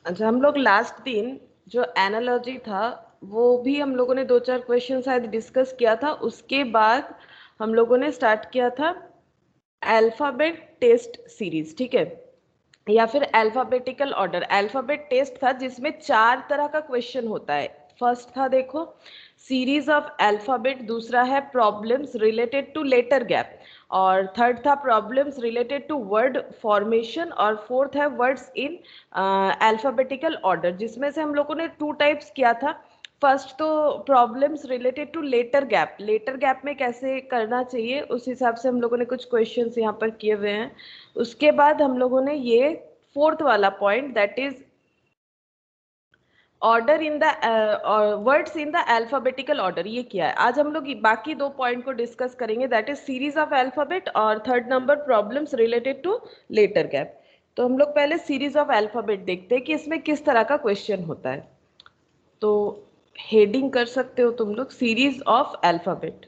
अच्छा, हम लोग लास्ट दिन जो एनालॉजी था वो भी हम लोगों ने 2-4 क्वेश्चन शायद डिस्कस किया था। उसके बाद हम लोगों ने स्टार्ट किया था अल्फाबेट टेस्ट सीरीज, ठीक है, या फिर अल्फाबेटिकल ऑर्डर। अल्फाबेट टेस्ट था जिसमें 4 तरह का क्वेश्चन होता है। फर्स्ट था देखो सीरीज ऑफ अल्फाबेट, दूसरा है problems related to letter gap, और थर्ड था problems related to word formation, और फोर्थ है वर्ड्स इन अल्फाबेटिकल ऑर्डर, जिसमें से हम लोगों ने 2 टाइप्स किया था। फर्स्ट तो problems related to letter gap, letter gap में कैसे करना चाहिए उस हिसाब से हम लोगों ने कुछ क्वेश्चंस यहाँ पर किए हुए हैं। उसके बाद हम लोगों ने ये फोर्थ वाला point that is order in the words in the alphabetical order, ये किया है। आज हम लोग बाकी 2 पॉइंट को डिस्कस करेंगे, that is series of alphabet और third number problems related to letter gap. तो हम लोग पहले सीरीज ऑफ अल्फाबेट देखते हैं कि इसमें किस तरह का क्वेश्चन होता है। तो हेडिंग कर सकते हो तुम लोग, series of alphabet.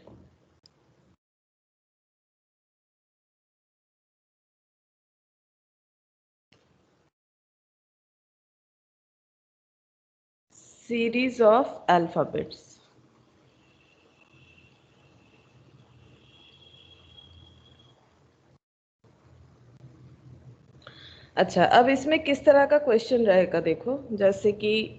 Series of alphabets. अच्छा, अब इसमें किस तरह का क्वेश्चन रहेगा देखो, जैसे कि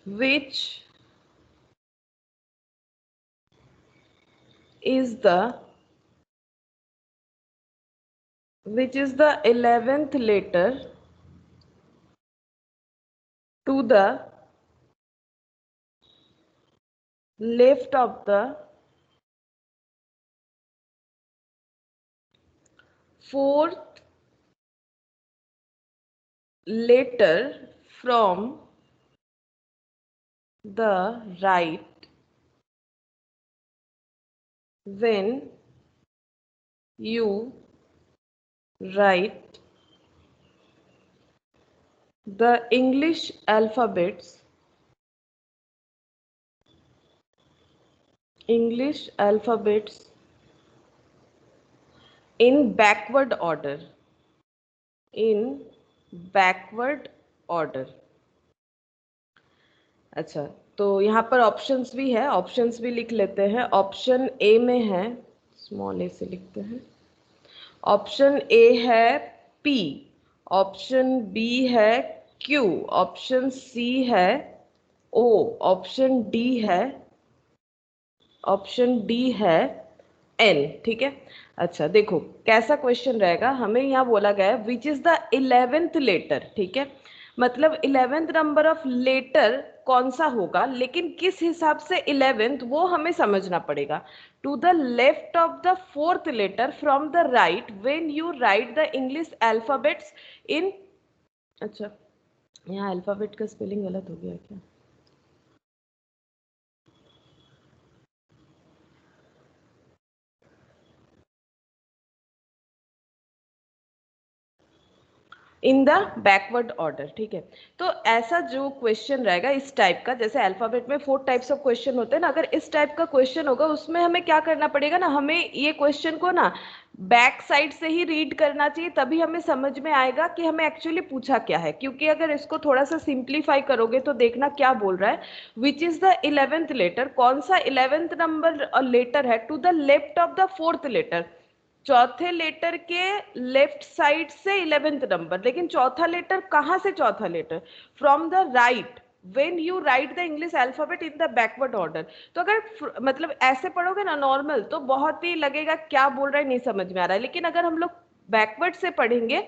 which is the 11th letter to the left of the fourth letter from the right when you write the English alphabets in backward order, in backward order। अच्छा, तो यहाँ पर ऑप्शंस भी है, ऑप्शंस भी लिख लेते हैं। ऑप्शन ए में है, स्मॉल ए से लिखते हैं। ऑप्शन ए है पी, ऑप्शन बी है क्यू, ऑप्शन सी है ओ, ऑप्शन डी है एन, ठीक है। अच्छा देखो कैसा क्वेश्चन रहेगा, हमें यहाँ बोला गया है which is the 11th letter, ठीक है, मतलब 11th नंबर ऑफ लेटर कौन सा होगा, लेकिन किस हिसाब से 11th वो हमें समझना पड़ेगा। To the left of the fourth letter from the right when you write the English alphabets in. अच्छा, यहाँ अल्फाबेट का स्पेलिंग गलत हो गया क्या? इन द बैकवर्ड ऑर्डर, ठीक है। तो ऐसा जो क्वेश्चन रहेगा इस टाइप का, जैसे अल्फाबेट में 4 टाइप्स ऑफ क्वेश्चन होते हैं ना, अगर इस टाइप का क्वेश्चन होगा उसमें हमें क्या करना पड़ेगा ना, हमें ये क्वेश्चन को ना बैक साइड से ही रीड करना चाहिए, तभी हमें समझ में आएगा कि हमें एक्चुअली पूछा क्या है। क्योंकि अगर इसको थोड़ा सा सिंप्लीफाई करोगे तो देखना क्या बोल रहा है, which is the 11th letter, कौन सा 11th नंबर लेटर है to the left of the fourth letter, चौथे लेटर के लेफ्ट साइड से 11th नंबर, लेकिन चौथा लेटर कहाँ से, चौथा letter from the right when you write the English alphabet in the backward order. तो अगर मतलब ऐसे पढ़ोगे ना नॉर्मल, तो बहुत ही लगेगा क्या बोल रहा है, नहीं समझ में आ रहा है, लेकिन अगर हम लोग बैकवर्ड से पढ़ेंगे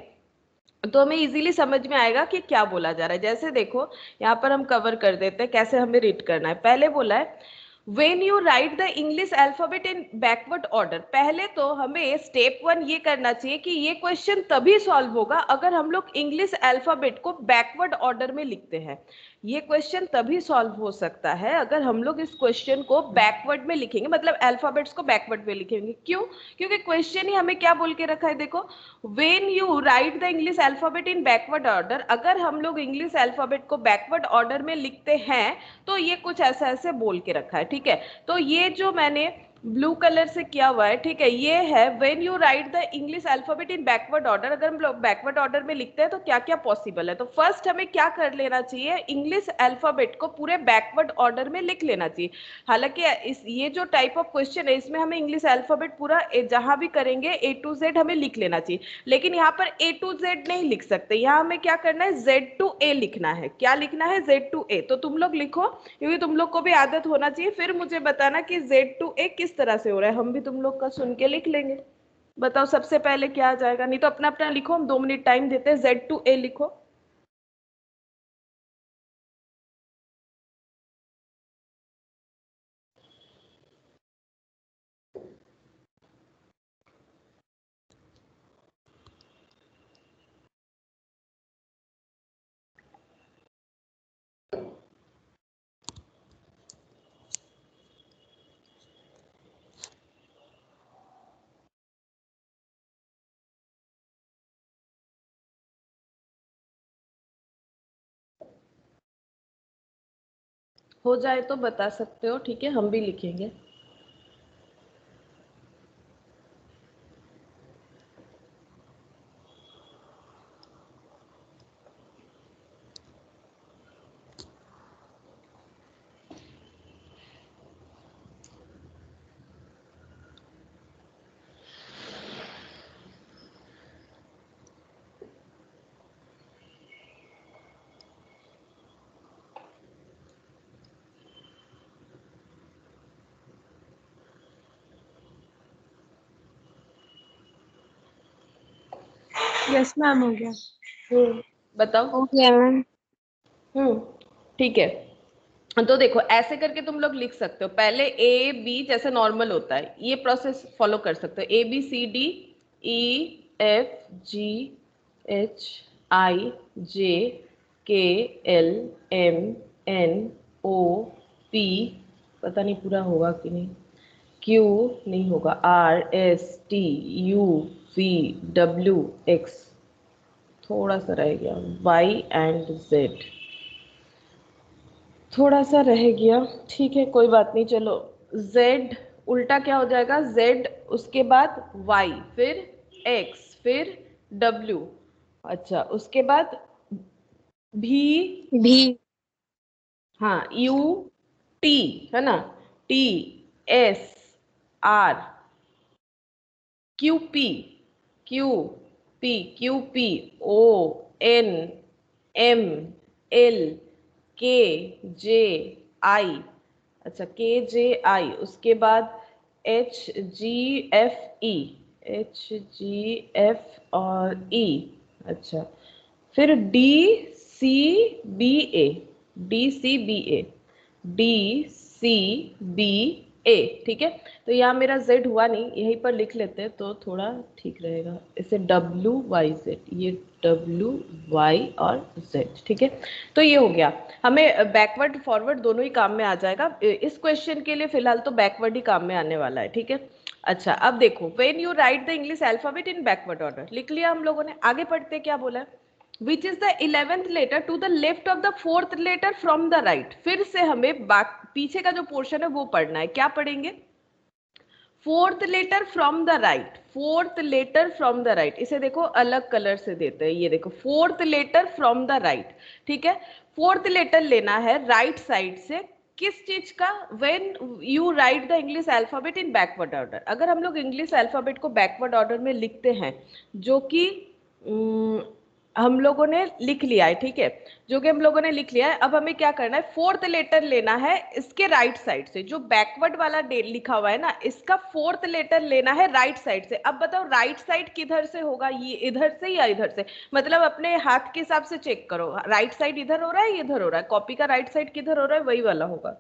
तो हमें इजीली समझ में आएगा कि क्या बोला जा रहा है। जैसे देखो यहाँ पर हम कवर कर देते हैं कैसे हमें रीड करना है। पहले बोला है when you write the English alphabet in backward order. पहले तो हमें स्टेप 1 ये करना चाहिए कि ये क्वेश्चन तभी सॉल्व होगा अगर हम लोग इंग्लिश अल्फाबेट को बैकवर्ड ऑर्डर में लिखते हैं, ये क्वेश्चन तभी सॉल्व हो सकता है अगर हम लोग इस क्वेश्चन को बैकवर्ड में लिखेंगे, मतलब अल्फाबेट्स को बैकवर्ड में लिखेंगे। क्यों? क्योंकि क्वेश्चन ही हमें क्या बोल के रखा है, देखो, when you write the English alphabet in backward order, अगर हम लोग इंग्लिश अल्फाबेट को बैकवर्ड ऑर्डर में लिखते हैं तो ये कुछ ऐसा ऐसे बोल के रखा है, ठीक है। तो ये जो मैंने ब्लू कलर से किया हुआ है, ठीक है, ये है when you write the English alphabet in backward order, अगर हम लोग बैकवर्ड ऑर्डर में लिखते हैं तो क्या क्या पॉसिबल है। तो फर्स्ट हमें क्या कर लेना चाहिए, इंग्लिश अल्फाबेट को पूरे बैकवर्ड ऑर्डर में लिख लेना चाहिए। हालांकि इस ये जो टाइप ऑफ क्वेश्चन है इसमें हमें इंग्लिश अल्फाबेट पूरा जहां भी करेंगे ए टू जेड हमें लिख लेना चाहिए, लेकिन यहाँ पर ए टू जेड नहीं लिख सकते, यहाँ हमें क्या करना है, जेड टू ए लिखना है। क्या लिखना है, जेड टू ए। तो तुम लोग लिखो, क्योंकि तुम लोग को भी आदत होना चाहिए, फिर मुझे बताना कि जेड टू ए किस तरह से हो रहा है, हम भी तुम लोग का सुन के लिख लेंगे। बताओ सबसे पहले क्या आ जाएगा, नहीं तो अपना अपना लिखो, हम 2 मिनट टाइम देते हैं, जेड टू ए लिखो। हो जाए तो बता सकते हो, ठीक है, हम भी लिखेंगे। यस मैम, हो गया। बताओ। हो गया मैम। ठीक है। तो देखो ऐसे करके तुम लोग लिख सकते हो, पहले ए बी जैसे नॉर्मल होता है ये प्रोसेस फॉलो कर सकते हो, A B C D E F G H I J K L M N O P, पता नहीं पूरा होगा कि नहीं, क्यू नहीं होगा, R S T U V W X, थोड़ा सा रह गया, वाई एंड जेड थोड़ा सा रह गया, ठीक है कोई बात नहीं, चलो। z उल्टा क्या हो जाएगा, z उसके बाद y फिर x फिर w, अच्छा उसके बाद भी, भी। हाँ u t है ना, t s r Q P Q Q P O N M L K J I, अच्छा के जे आई, उसके बाद H G F E, H G F और ई, अच्छा फिर D C B A, D C B A, D C B A, ठीक है। तो यहाँ मेरा z हुआ नहीं, यहीं पर लिख लेते हैं तो थोड़ा ठीक रहेगा, इसे w y z, ये w y और z, ठीक है। तो ये हो गया, हमें बैकवर्ड फॉरवर्ड दोनों ही काम में आ जाएगा, इस क्वेश्चन के लिए फिलहाल तो बैकवर्ड ही काम में आने वाला है, ठीक है। अच्छा अब देखो, when you write the English alphabet in backward order, लिख लिया हम लोगों ने, आगे पढ़ते क्या बोला है, which is the 11th letter to the left of the 4th letter from the right. फिर से हमें पीछे का जो पोर्शन है वो पढ़ना है, क्या पढ़ेंगे, 4th letter from the right, 4th letter from the right, इसे देखो अलग कलर से देते हैं, ये देखो 4th letter from the right, ठीक है। 4th लेटर लेना है राइट साइड से, किस चीज का, when you write the English alphabet in backward order, अगर हम लोग इंग्लिश अल्फाबेट को बैकवर्ड ऑर्डर में लिखते हैं, जो कि हम लोगों ने लिख लिया है, ठीक है, जो कि हम लोगों ने लिख लिया है, अब हमें क्या करना है, 4th लेटर लेना है इसके राइट साइड से, जो बैकवर्ड वाला लिखा हुआ है ना, इसका 4th लेटर लेना है राइट साइड से। अब बताओ राइट साइड किधर से होगा, ये इधर से या इधर से, मतलब अपने हाथ के हिसाब से चेक करो, राइट साइड इधर हो रहा है इधर हो रहा है, कॉपी का राइट साइड किधर हो रहा है, वही वाला होगा।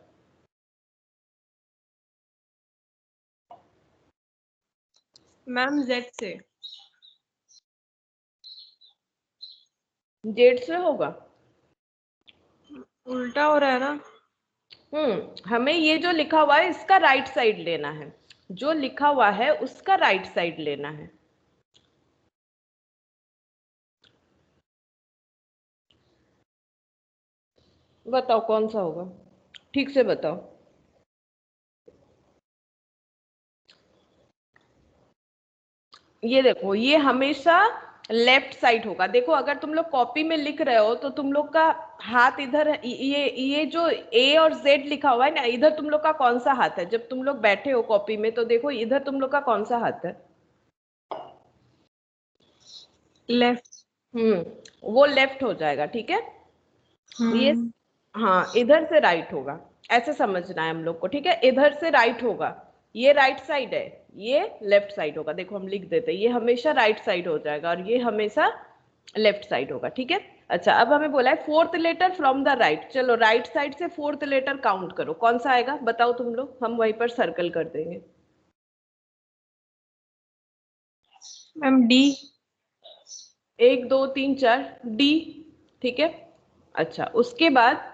मैम जेड से। जेड से होगा, उल्टा हो रहा है ना। हमें ये जो लिखा हुआ है इसका राइट साइड लेना है, जो लिखा हुआ है उसका राइट साइड लेना है। बताओ कौन सा होगा, ठीक से बताओ। ये देखो, ये हमेशा लेफ्ट साइड होगा। देखो अगर तुम लोग कॉपी में लिख रहे हो तो तुम लोग का हाथ इधर ये जो ए और जेड लिखा हुआ है ना, इधर तुम लोग का कौन सा हाथ है? जब तुम लोग बैठे हो कॉपी में तो देखो इधर तुम लोग का कौन सा हाथ है? लेफ्ट। वो लेफ्ट हो जाएगा, ठीक है। ये, हम्म। हाँ इधर से राइट होगा, ऐसे समझना है हम लोग को, ठीक है। इधर से राइट होगा, ये राइट साइड है, ये लेफ्ट साइड होगा। देखो हम लिख देते हैं, ये हमेशा राइट साइड हो जाएगा और ये हमेशा लेफ्ट साइड होगा, ठीक है। अच्छा अब हमें बोला है fourth letter from the right. चलो राइट साइड से फोर्थ लेटर काउंट करो, कौन सा आएगा बताओ तुम लोग, हम वहीं पर सर्कल कर देंगे। Ma'am D. 1 2 3 4 डी, ठीक है। अच्छा उसके बाद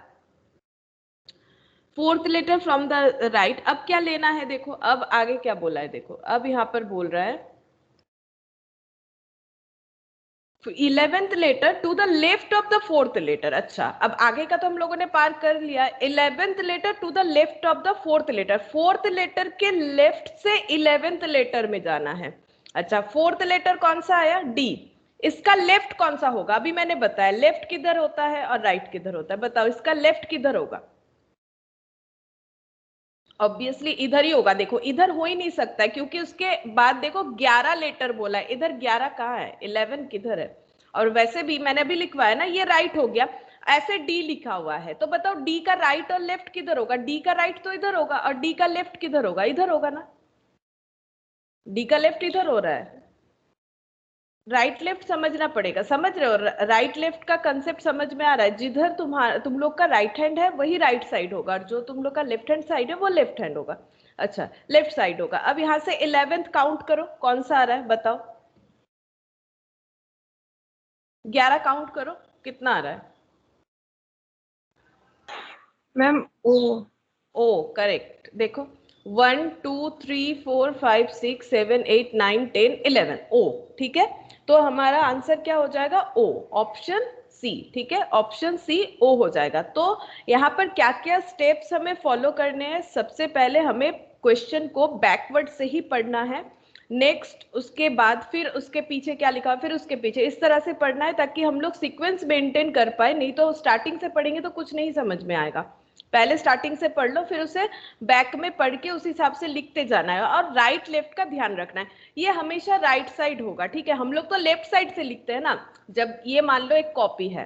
fourth letter from the right, अब क्या लेना है देखो, अब आगे क्या बोला है देखो, अब यहाँ पर बोल रहा है 11th letter to the left of the fourth letter. अच्छा अब आगे का तो हम लोगों ने पार कर लिया, 11th letter to the left of the fourth letter, fourth letter के लेफ्ट से 11th लेटर में जाना है। अच्छा फोर्थ लेटर कौन सा आया? डी। इसका लेफ्ट कौन सा होगा? अभी मैंने बताया लेफ्ट किधर होता है और राइट किधर होता है, बताओ इसका लेफ्ट किधर होगा? ऑब्वियसली इधर ही होगा। देखो इधर हो ही नहीं सकता है क्योंकि उसके बाद देखो 11 लेटर बोला है, इधर 11 कहाँ है, 11 किधर है? और वैसे भी मैंने भी लिखवाया ना, ये राइट हो गया। ऐसे डी लिखा हुआ है तो बताओ डी का राइट और लेफ्ट किधर होगा? डी का राइट तो इधर होगा और डी का लेफ्ट किधर होगा? इधर होगा ना। डी का लेफ्ट इधर हो रहा है। राइट लेफ्ट समझना पड़ेगा, समझ रहे हो? राइट लेफ्ट का कंसेप्ट समझ में आ रहा है? जिधर तुम लोग का राइट हैंड है वही राइट साइड होगा और जो तुम लोग का लेफ्ट हैंड साइड है वो लेफ्ट हैंड होगा। अच्छा लेफ्ट साइड होगा। अब यहाँ से 11th काउंट करो, कौन सा आ रहा है बताओ। 11 काउंट करो, कितना आ रहा है? मैम ओ। ओ करेक्ट। देखो 1 2 3 4 5 6 7 8 9 10 11, ओ, ठीक है। तो हमारा आंसर क्या हो जाएगा? ओ, ऑप्शन सी, ठीक है। ऑप्शन सी ओ हो जाएगा। तो यहाँ पर क्या क्या स्टेप्स हमें फॉलो करने हैं? सबसे पहले हमें क्वेश्चन को बैकवर्ड से ही पढ़ना है, नेक्स्ट उसके बाद फिर उसके पीछे क्या लिखा फिर उसके पीछे, इस तरह से पढ़ना है ताकि हम लोग सीक्वेंस मेंटेन कर पाए। नहीं तो स्टार्टिंग से पढ़ेंगे तो कुछ नहीं समझ में आएगा। पहले स्टार्टिंग से पढ़ लो, फिर उसे बैक में पढ़ के उस हिसाब से लिखते जाना है और राइट लेफ्ट का ध्यान रखना है। ये हमेशा राइट साइड होगा, ठीक है। हम लोग तो लेफ्ट साइड से लिखते हैं ना। जब ये मान लो एक कॉपी है,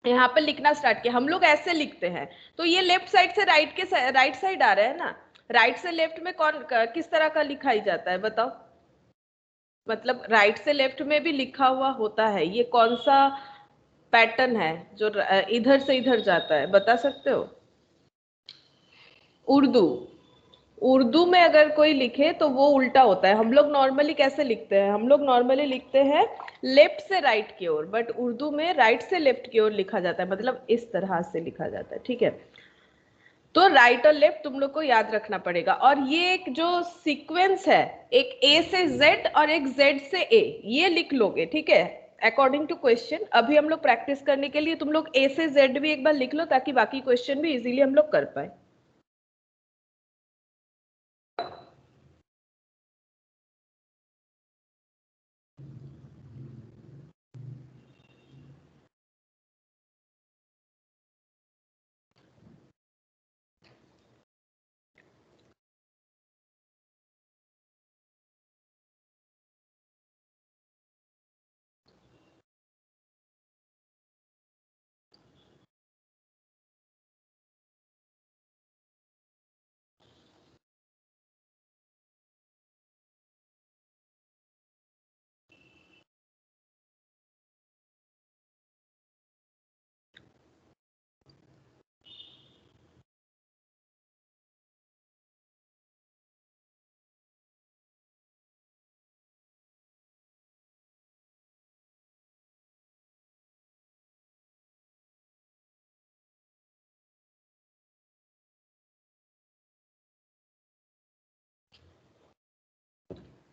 यहाँ पे लिखना स्टार्ट किया, हम लोग ऐसे लिखते हैं तो ये लेफ्ट साइड से राइट के राइट साइड आ रहा है ना। राइट से लेफ्ट में कौन किस तरह का लिखाई जाता है बताओ? मतलब राइट से लेफ्ट में भी लिखा हुआ होता है, ये कौन सा पैटर्न है जो इधर से इधर जाता है, बता सकते हो? उर्दू। उर्दू में अगर कोई लिखे तो वो उल्टा होता है। हम लोग नॉर्मली कैसे लिखते हैं? हम लोग नॉर्मली लिखते हैं लेफ्ट से राइट की ओर, बट उर्दू में राइट से लेफ्ट की ओर लिखा जाता है, मतलब इस तरह से लिखा जाता है, ठीक है। तो राइट और लेफ्ट तुम लोग को याद रखना पड़ेगा। और ये एक जो सीक्वेंस है, एक ए से जेड और एक जेड से ए, ये लिख लोगे, ठीक है, अकॉर्डिंग टू क्वेश्चन। अभी हम लोग प्रैक्टिस करने के लिए तुम लोग ए से जेड भी एक बार लिख लो ताकि बाकी क्वेश्चन भी इजीली हम लोग कर पाए।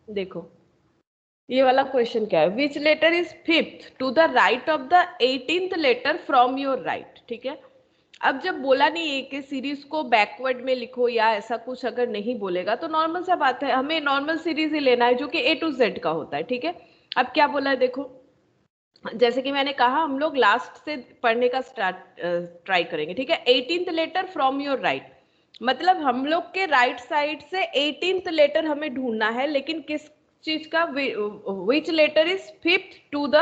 देखो ये वाला क्वेश्चन क्या है, which letter is fifth to the right of the 18th letter from your right. ठीक है, अब जब बोला नहीं है कि सीरीज को बैकवर्ड में लिखो या ऐसा कुछ अगर नहीं बोलेगा तो नॉर्मल सा बात है, हमें नॉर्मल सीरीज ही लेना है जो कि A to Z का होता है। ठीक है, अब क्या बोला है देखो, जैसे कि मैंने कहा हम लोग लास्ट से पढ़ने का स्टार्ट ट्राई करेंगे। ठीक है, 18th letter from your right, मतलब हम लोग के राइट साइड से 18th लेटर हमें ढूंढना है, लेकिन किस चीज का, which letter is fifth to the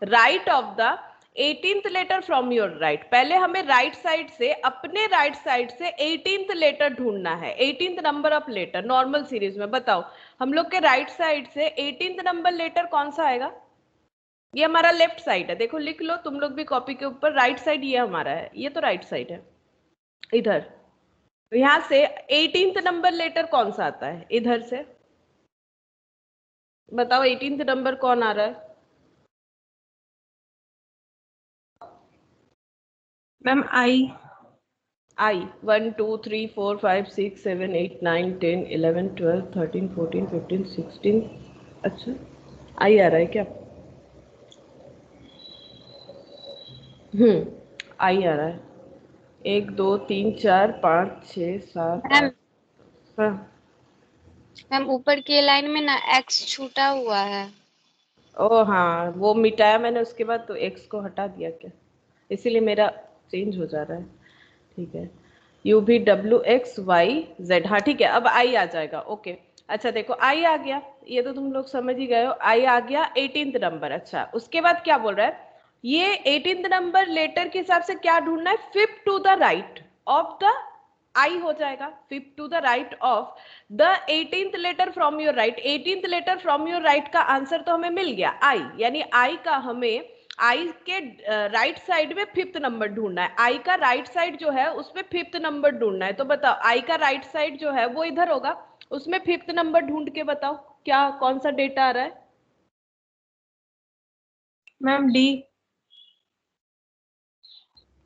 right of the 18th letter from your right. पहले हमें राइट साइड से, अपने राइट साइड से 18th लेटर ढूंढना है, 18th number of letter normal series में। बताओ हम लोग के राइट साइड से 18th नंबर लेटर कौन सा आएगा? ये हमारा लेफ्ट साइड है, देखो लिख लो तुम लोग भी कॉपी के ऊपर, राइट साइड ये हमारा है, ये तो राइट साइड है इधर। यहां से 18th नंबर लेटर कौन सा आता है इधर से? बताओ 18th नंबर कौन आ रहा है? मैम आई। आई 1 2 3 4 5 6 7 8 9 10 11 12 13 14 15 16। अच्छा आई आ रहा है क्या? आई आ रहा है, 1 2 3 4 5 6 7 मैम 8। हाँ मैम ऊपर की लाइन में ना एक्स छूटा हुआ है। ओ हाँ, वो मिटाया मैंने उसके बाद तो एक्स को हटा दिया क्या, इसीलिए मेरा चेंज हो जा रहा है। ठीक है, यू भी WXYZ। हाँ ठीक है, अब आई आ जाएगा। ओके अच्छा देखो आई आ गया, ये तो तुम लोग समझ ही गए हो, आई आ गया 18th नंबर। अच्छा उसके बाद क्या बोल रहा है, ये 18th नंबर लेटर के हिसाब से क्या ढूंढना है, fifth to the right of the I हो जाएगा, fifth to the right of the 18th letter from your right. 18th letter from your right का आंसर तो हमें मिल गया आई, यानी आई का हमें, आई के राइट साइड में फिफ्थ नंबर ढूंढना है, आई का राइट साइड जो है उसमें फिफ्थ नंबर ढूंढना है। तो बताओ आई का राइट साइड जो है वो इधर होगा, उसमें फिफ्थ नंबर ढूंढ के बताओ क्या कौन सा डेटा आ रहा है? Ma'am D.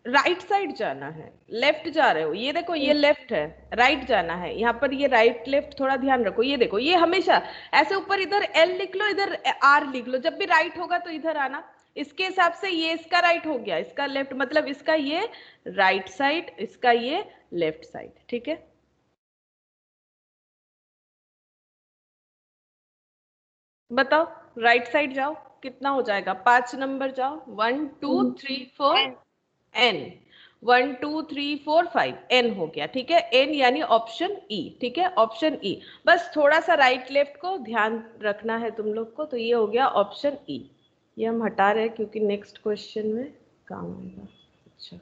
राइट साइड जाना है, लेफ्ट जा रहे हो, ये देखो ये लेफ्ट है, राइट जाना है, यहाँ पर ये राइट लेफ्ट थोड़ा ध्यान रखो। ये देखो ये हमेशा ऐसे ऊपर इधर एल लिख लो, इधर आर लिख लो, जब भी राइट होगा तो इधर आना। इसके हिसाब से ये इसका राइट हो गया, इसका लेफ्ट, मतलब इसका ये राइट साइड, इसका ये लेफ्ट साइड। ठीक है, बताओ राइट साइड जाओ कितना हो जाएगा, 5 नंबर जाओ, 1 2 3 4 एन, 1 2 3 4 5 एन हो गया। ठीक है, एन यानी ऑप्शन ई। ठीक है, ऑप्शन ई, बस थोड़ा सा राइट लेफ्ट को ध्यान रखना है तुम लोग को। तो ये हो गया ऑप्शन ई, ये हम हटा रहे हैं क्योंकि नेक्स्ट क्वेश्चन में काम आएगा। अच्छा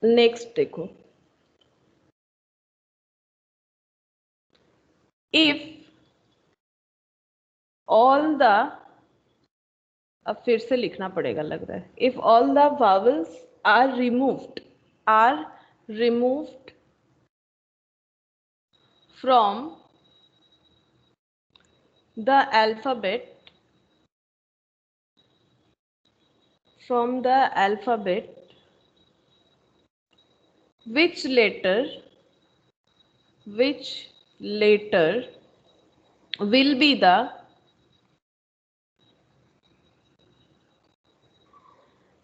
नेक्स्ट देखो, इफ ऑल द, अब फिर से लिखना पड़ेगा लग रहा है, if all the vowels are removed, are removed from the alphabet, from the alphabet, which letter, which letter will be the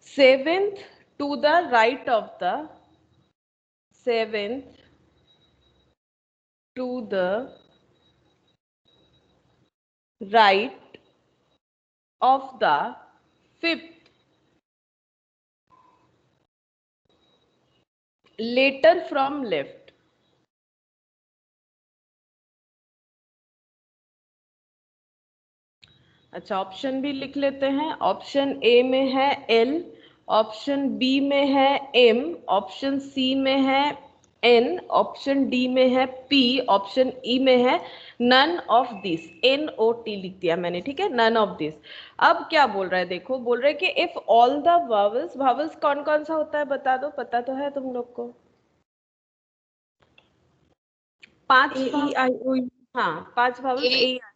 seventh to the right of the, seventh to the right of the fifth letter from left? अच्छा option भी लिख लेते हैं, option A में है L, option B में है M, option C में है एन, ऑप्शन डी में है पी, ऑप्शन ई में है नन ऑफ दिस, NOT लिख दिया मैंने। ठीक है, नन ऑफ दिस। अब क्या बोल रहा है देखो, बोल रहा है कि if all the vowels, vowels कौन कौन सा होता है बता दो, पता तो है तुम लोग को? 5 ए ई आई ओ यू। हाँ 5 वावल्स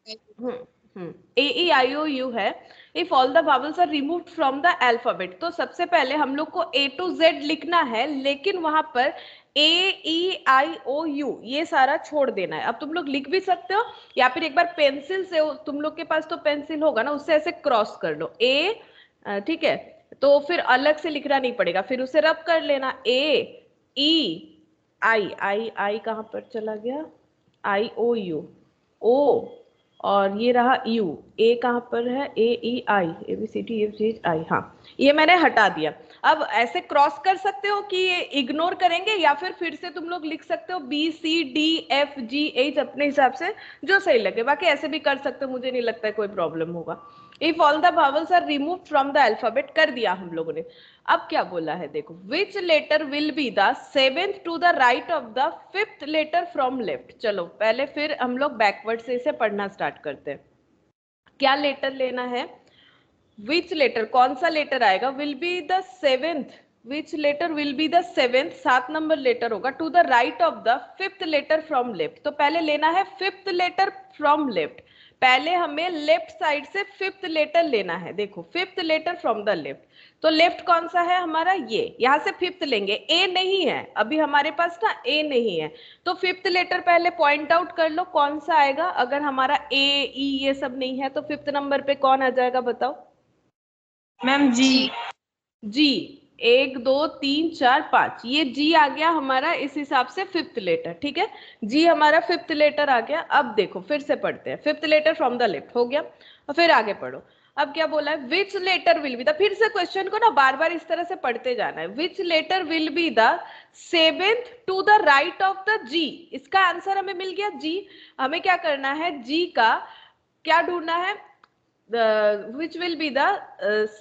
AEIOU है। If all the vowels are removed from the alphabet, तो सबसे पहले हम लोग को A to Z लिखना है, लेकिन वहां पर AEIOU ये सारा छोड़ देना है। अब तुम लोग लिख भी सकते हो या फिर एक बार पेंसिल से, तुम लोग के पास तो पेंसिल होगा ना, उससे ऐसे क्रॉस कर लो ए, ठीक है, तो फिर अलग से लिखना नहीं पड़ेगा, फिर उसे रब कर लेना। आई कहाँ पर चला गया, IOU, ओ, और ये रहा यू, ए कहाँ पर है, AEI, ABCDEFGHI, हाँ ये मैंने हटा दिया। अब ऐसे क्रॉस कर सकते हो कि इग्नोर करेंगे, या फिर से तुम लोग लिख सकते हो BCDFGH अपने हिसाब से जो सही लगे, बाकी ऐसे भी कर सकते हो, मुझे नहीं लगता है कोई प्रॉब्लम होगा। If all the vowels are remove from the alphabet, कर दिया हम लोगों ने। अब क्या बोला है देखो, which letter will be the seventh to the right of the fifth letter from left. चलो पहले फिर हम लोग बैकवर्ड से इसे पढ़ना स्टार्ट करते हैं। क्या लेटर लेना है, विच लेटर, कौन सा लेटर आएगा, will be the seventh, which letter will be the seventh, 7 number letter होगा, to the right of the fifth letter from left. तो पहले लेना है फिफ्थ लेटर फ्रॉम लेफ्ट, पहले हमें लेफ्ट साइड से फिफ्थ लेटर लेना है। देखो fifth letter from the left, तो लेफ्ट कौन सा है हमारा, ये यहां से फिफ्थ लेंगे, ए नहीं है अभी हमारे पास ना, ए नहीं है, तो फिफ्थ लेटर पहले पॉइंट आउट कर लो कौन सा आएगा। अगर हमारा ए ई ये सब नहीं है तो फिफ्थ नंबर पे कौन आ जाएगा बताओ। मैम जी। जी, 1 2 3 4 5, ये जी आ गया हमारा, इस हिसाब से फिफ्थ लेटर, ठीक है, जी हमारा फिफ्थ लेटर आ गया। अब देखो फिर से पढ़ते हैं, fifth letter from the left हो गया, और फिर आगे पढ़ो। अब क्या बोला है, which letter will be the, फिर से क्वेश्चन को ना बार बार इस तरह से पढ़ते जाना है। Which letter will be the seventh to the right of the G, इसका आंसर हमें मिल गया जी। हमें क्या करना है, जी का क्या ढूंढना है, which will be the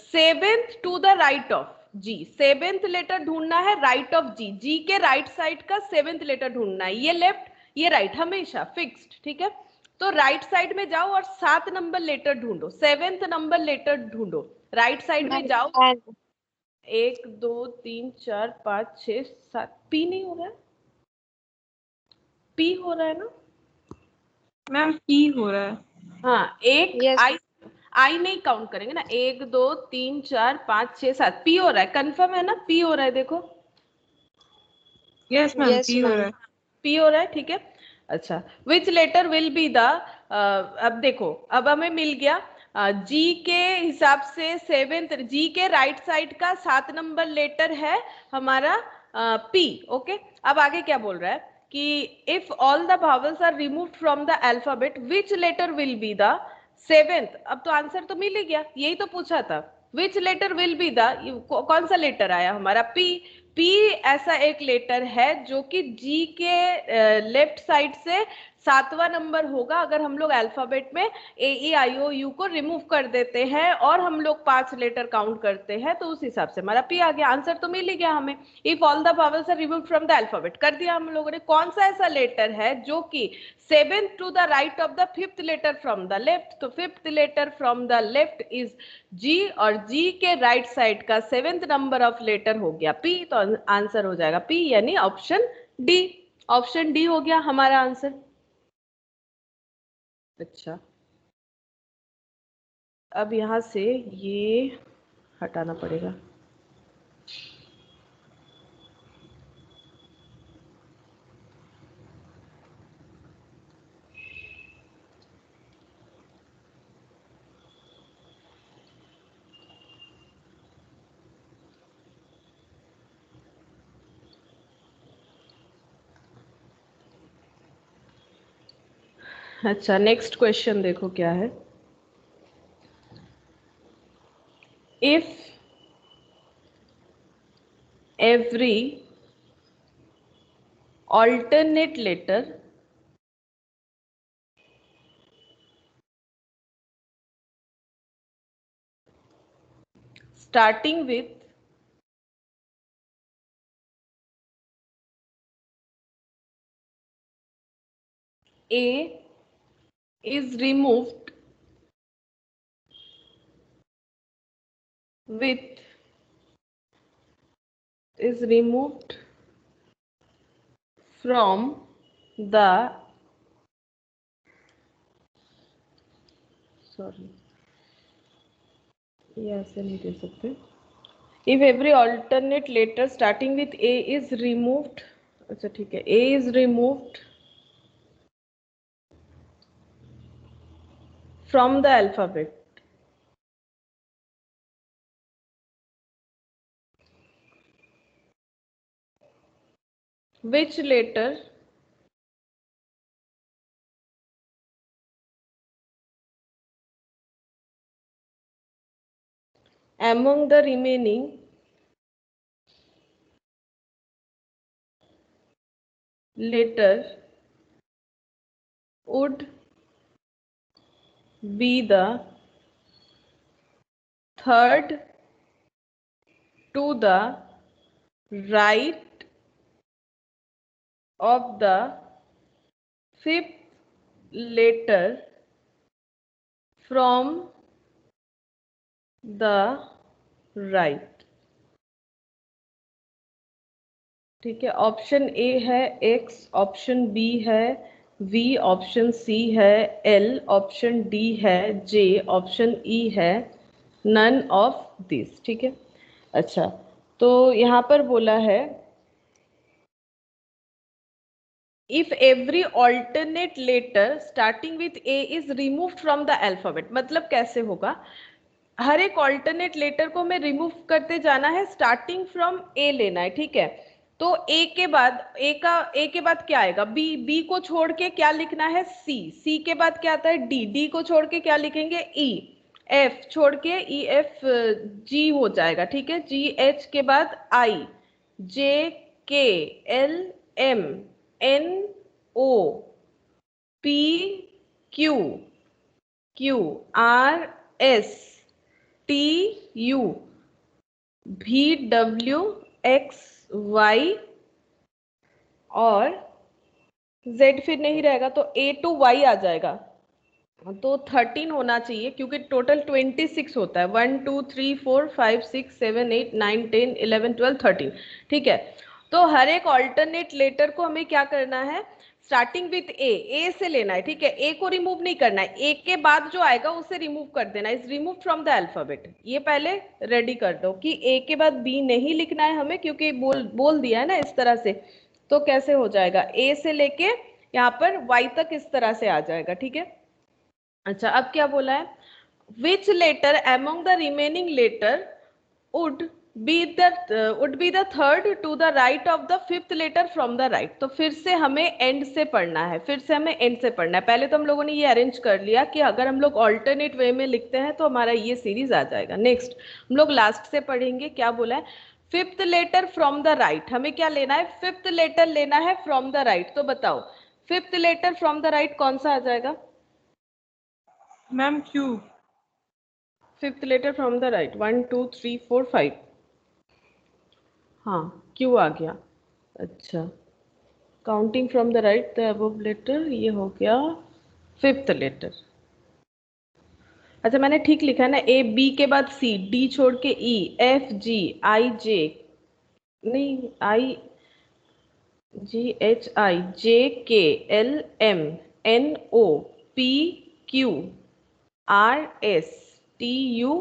seventh to the right of G, seventh letter ढूंढना है राइट ऑफ जी, जी के राइट साइड का सेवेंथ लेटर ढूंढना है, ये लेफ्ट ये राइट हमेशा फिक्स्ड, ठीक है। तो राइट साइड में जाओ और 7 नंबर लेटर ढूंढो, सेवेंथ नंबर लेटर ढूंढो, राइट साइड में मैम जाओ। एन। 1 2 3 4 5 6 7, पी नहीं हो रहा है, पी हो रहा है ना, मैम पी हो रहा है। हाँ एक यस आई, आई नहीं काउंट करेंगे ना, 1 2 3 4 5 6 7, पी हो रहा है, कंफर्म है ना, पी हो रहा है देखो, यस मैम यस पी हो रहा मैम। है। पी हो रहा है, ठीक है। अच्छा, विच लेटर विल बी द, अब देखो अब हमें मिल गया जी के हिसाब से सेवेंथ, जी के राइट साइड का 7 नंबर लेटर है हमारा पी, ओके। अब आगे क्या बोल रहा है कि if all the vowels are removed from the alphabet which letter will be the seventh. अब तो आंसर तो मिल ही गया, यही तो पूछा था, विच लेटर विल बी द, कौन सा लेटर आया हमारा पी। पी ऐसा एक लेटर है जो कि जी के लेफ्ट साइड से 7वां नंबर होगा, अगर हम लोग अल्फाबेट में AEIOU को रिमूव कर देते हैं और हम लोग 5 लेटर काउंट करते हैं, तो उस हिसाब से हमारा पी आ गया, आंसर तो मिल ही गया हमें। If all the vowels are removed from the alphabet, कर दिया हम लोगों ने। कौन सा ऐसा लेटर है जो कि seventh to the right of the fifth letter from the left, तो fifth letter from the left is G, और जी के राइट साइड का सेवेंथ नंबर ऑफ लेटर हो गया पी, तो आंसर हो जाएगा पी, यानी ऑप्शन डी। ऑप्शन डी हो गया हमारा आंसर। अच्छा, अब यहां से ये हटाना पड़ेगा, अच्छा नेक्स्ट क्वेश्चन देखो क्या है, if every alternate letter starting with A is removed with, is removed from the, sorry ये ऐसे नहीं दे सकते, if every alternate letter starting with A is removed, अच्छा ठीक है, A is removed from the alphabet, which letter among the remaining letter would be the third to the right of the fifth letter from the right। ठीक है, option A है x, option B है we, option सी है L, option D है जे, option E है none of this. ठीक है, अच्छा तो यहाँ पर बोला है if every alternate letter starting with A is removed from the alphabet, मतलब कैसे होगा, हर एक ऑल्टरनेट लेटर को हमें रिमूव करते जाना है, स्टार्टिंग फ्रॉम ए लेना है। ठीक है, तो ए के बाद ए के बाद क्या आएगा, बी, बी को छोड़ के क्या लिखना है, सी, सी के बाद क्या आता है, डी, डी को छोड़ के क्या लिखेंगे, ई, एफ छोड़ के ई एफ जी हो जाएगा। ठीक है, जी एच के बाद I, J K L M N O P Q Q R S T U V W X Y और जेड फिर नहीं रहेगा तो ए टू वाई आ जाएगा। तो 13 होना चाहिए क्योंकि टोटल 26 होता है, 1 2 3 4 5 6 7 8 9 10 11 12 13। ठीक है, तो हर एक ऑल्टरनेट लेटर को हमें क्या करना है, स्टार्टिंग विथ ए से लेना है। ठीक है, ए को रिमूव नहीं करना है, ए के बाद जो आएगा उसे रिमूव कर देना, is remove from the alphabet. ये पहले रेडी कर दो कि ए के बाद बी नहीं लिखना है हमें, क्योंकि बोल दिया है ना इस तरह से। तो कैसे हो जाएगा, ए से लेके यहाँ पर वाई तक इस तरह से आ जाएगा। ठीक है, अच्छा अब क्या बोला है, which letter among the remaining letter would would be the third to the right of the fifth letter from the right। तो फिर से हमें एंड से पढ़ना है, फिर से हमें एंड से पढ़ना है। पहले तो हम लोगों ने ये अरेंज कर लिया कि अगर हम लोग ऑल्टरनेट वे में लिखते हैं तो हमारा ये सीरीज आ जाएगा। नेक्स्ट हम लोग लास्ट से पढ़ेंगे, क्या बोला है, fifth letter from the right, हमें क्या लेना है, फिफ्थ लेटर लेना है फ्रॉम द राइट। तो बताओ fifth letter from the right कौन सा आ जाएगा, ma'am Q. Fifth letter from the right, 1 2 3 4 5, हाँ क्यू आ गया। अच्छा counting from the right the above letter, ये हो गया फिफ्थ लेटर। अच्छा मैंने ठीक लिखा है ना, ए बी के बाद सी, डी छोड़ के ई, एफ जी आई जे, नहीं आई जी H I J K L M N O P Q R S T U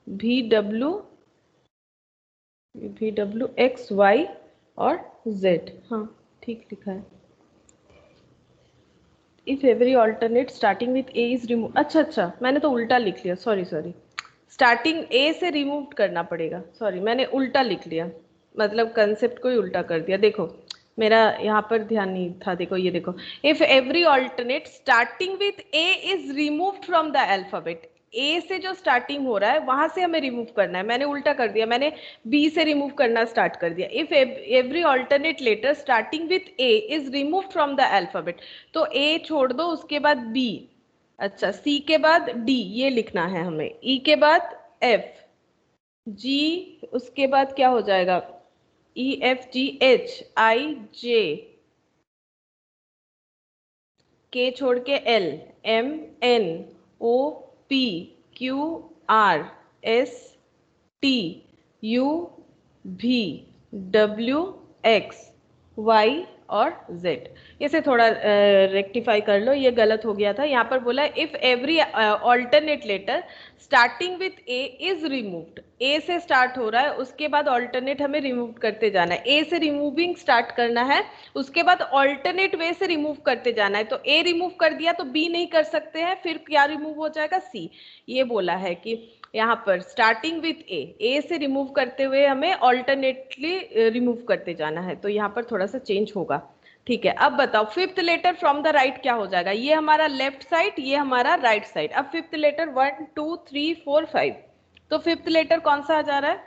V W X Y और जेड। हाँ ठीक लिखा है, if every alternate starting with A is remove, अच्छा मैंने तो उल्टा लिख लिया, सॉरी स्टार्टिंग ए से रिमूव करना पड़ेगा, सॉरी मैंने उल्टा लिख लिया, मतलब कंसेप्ट को ही उल्टा कर दिया। देखो मेरा यहाँ पर ध्यान नहीं था, देखो ये देखो, if every alternate starting with A is removed from the alphabet, A से जो स्टार्टिंग हो रहा है वहां से हमें रिमूव करना है, मैंने उल्टा कर दिया, मैंने बी से रिमूव करना स्टार्ट कर दिया। If every alternate letter starting with A is remove from the alphabet, तो ए छोड़ दो, उसके बाद बी, अच्छा सी के बाद डी ये लिखना है हमें, ई के बाद एफ जी, उसके बाद क्या हो जाएगा, ई F G H I J, K छोड़ के L M N O P Q R S T U V W X Y और जेड। इसे थोड़ा रेक्टिफाई कर लो, ये गलत हो गया था। यहाँ पर बोला if every alternate letter starting with A is removed, A से स्टार्ट हो रहा है, उसके बाद ऑल्टरनेट हमें रिमूव करते जाना है, ए से रिमूविंग स्टार्ट करना है, उसके बाद ऑल्टरनेट वे से रिमूव करते जाना है। तो ए रिमूव कर दिया तो बी नहीं कर सकते हैं, फिर क्या रिमूव हो जाएगा, सी। ये बोला है कि यहाँ पर स्टार्टिंग विथ ए से रिमूव करते हुए हमें ऑल्टरनेटली रिमूव करते जाना है। तो यहाँ पर थोड़ा सा चेंज होगा, ठीक है। अब बताओ fifth letter from the right क्या हो जाएगा, ये हमारा लेफ्ट साइड, ये हमारा राइट साइड। अब फिफ्थ लेटर 1 2 3 4 5, तो फिफ्थ लेटर कौन सा आ जा रहा है,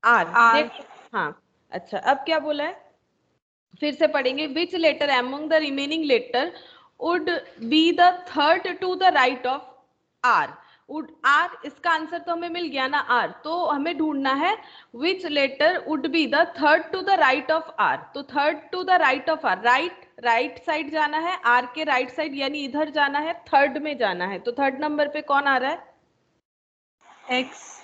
आर। देखो हाँ, अच्छा अब क्या बोला है, फिर से पढ़ेंगे। Which letter among the remaining letter would be the third to the right of R. Would R, इसका आंसर तो हमें मिल गया ना आर, तो हमें ढूंढना है which letter would be the third to the right of R. तो third to the right of R, right side जाना है, आर के राइट साइड यानी इधर जाना है, थर्ड में जाना है। तो थर्ड नंबर पे कौन आ रहा है, एक्स,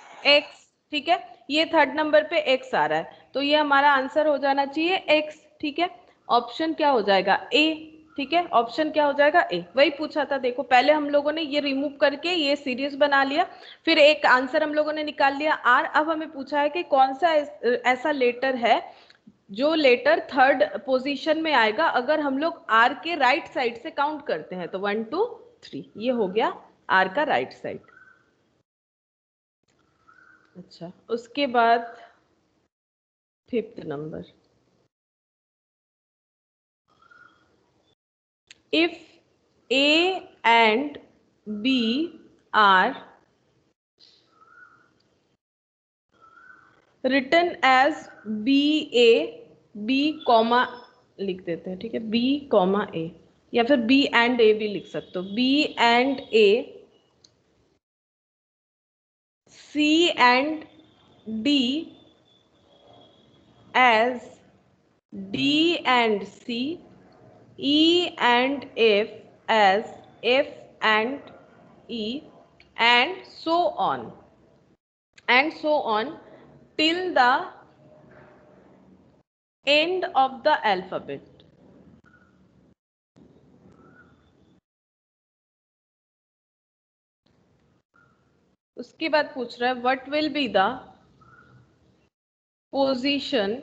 ठीक है। ये थर्ड नंबर पे एक्स आ रहा है, तो ये हमारा आंसर हो जाना चाहिए एक्स, ठीक है। ऑप्शन क्या हो जाएगा, ए, ठीक है। ऑप्शन क्या हो जाएगा, ए। वही पूछा था, देखो पहले हम लोगों ने ये रिमूव करके ये सीरीज बना लिया, फिर एक आंसर हम लोगों ने निकाल लिया आर। अब हमें पूछा है कि कौन सा ऐसा लेटर है जो लेटर थर्ड पोजीशन में आएगा अगर हम लोग आर के राइट साइड से काउंट करते हैं। तो 1 2 3, ये हो गया आर का राइट साइड। अच्छा, उसके बाद fifth number, if A and B are written as B A, B comma लिख देते हैं, ठीक है, बी कॉमा ए, या फिर बी एंड ए भी लिख सकते हो, B and A, C and D as D and C, E and F as F and E, and so on, till the end of the alphabet. उसके बाद पूछ रहा है what will be the position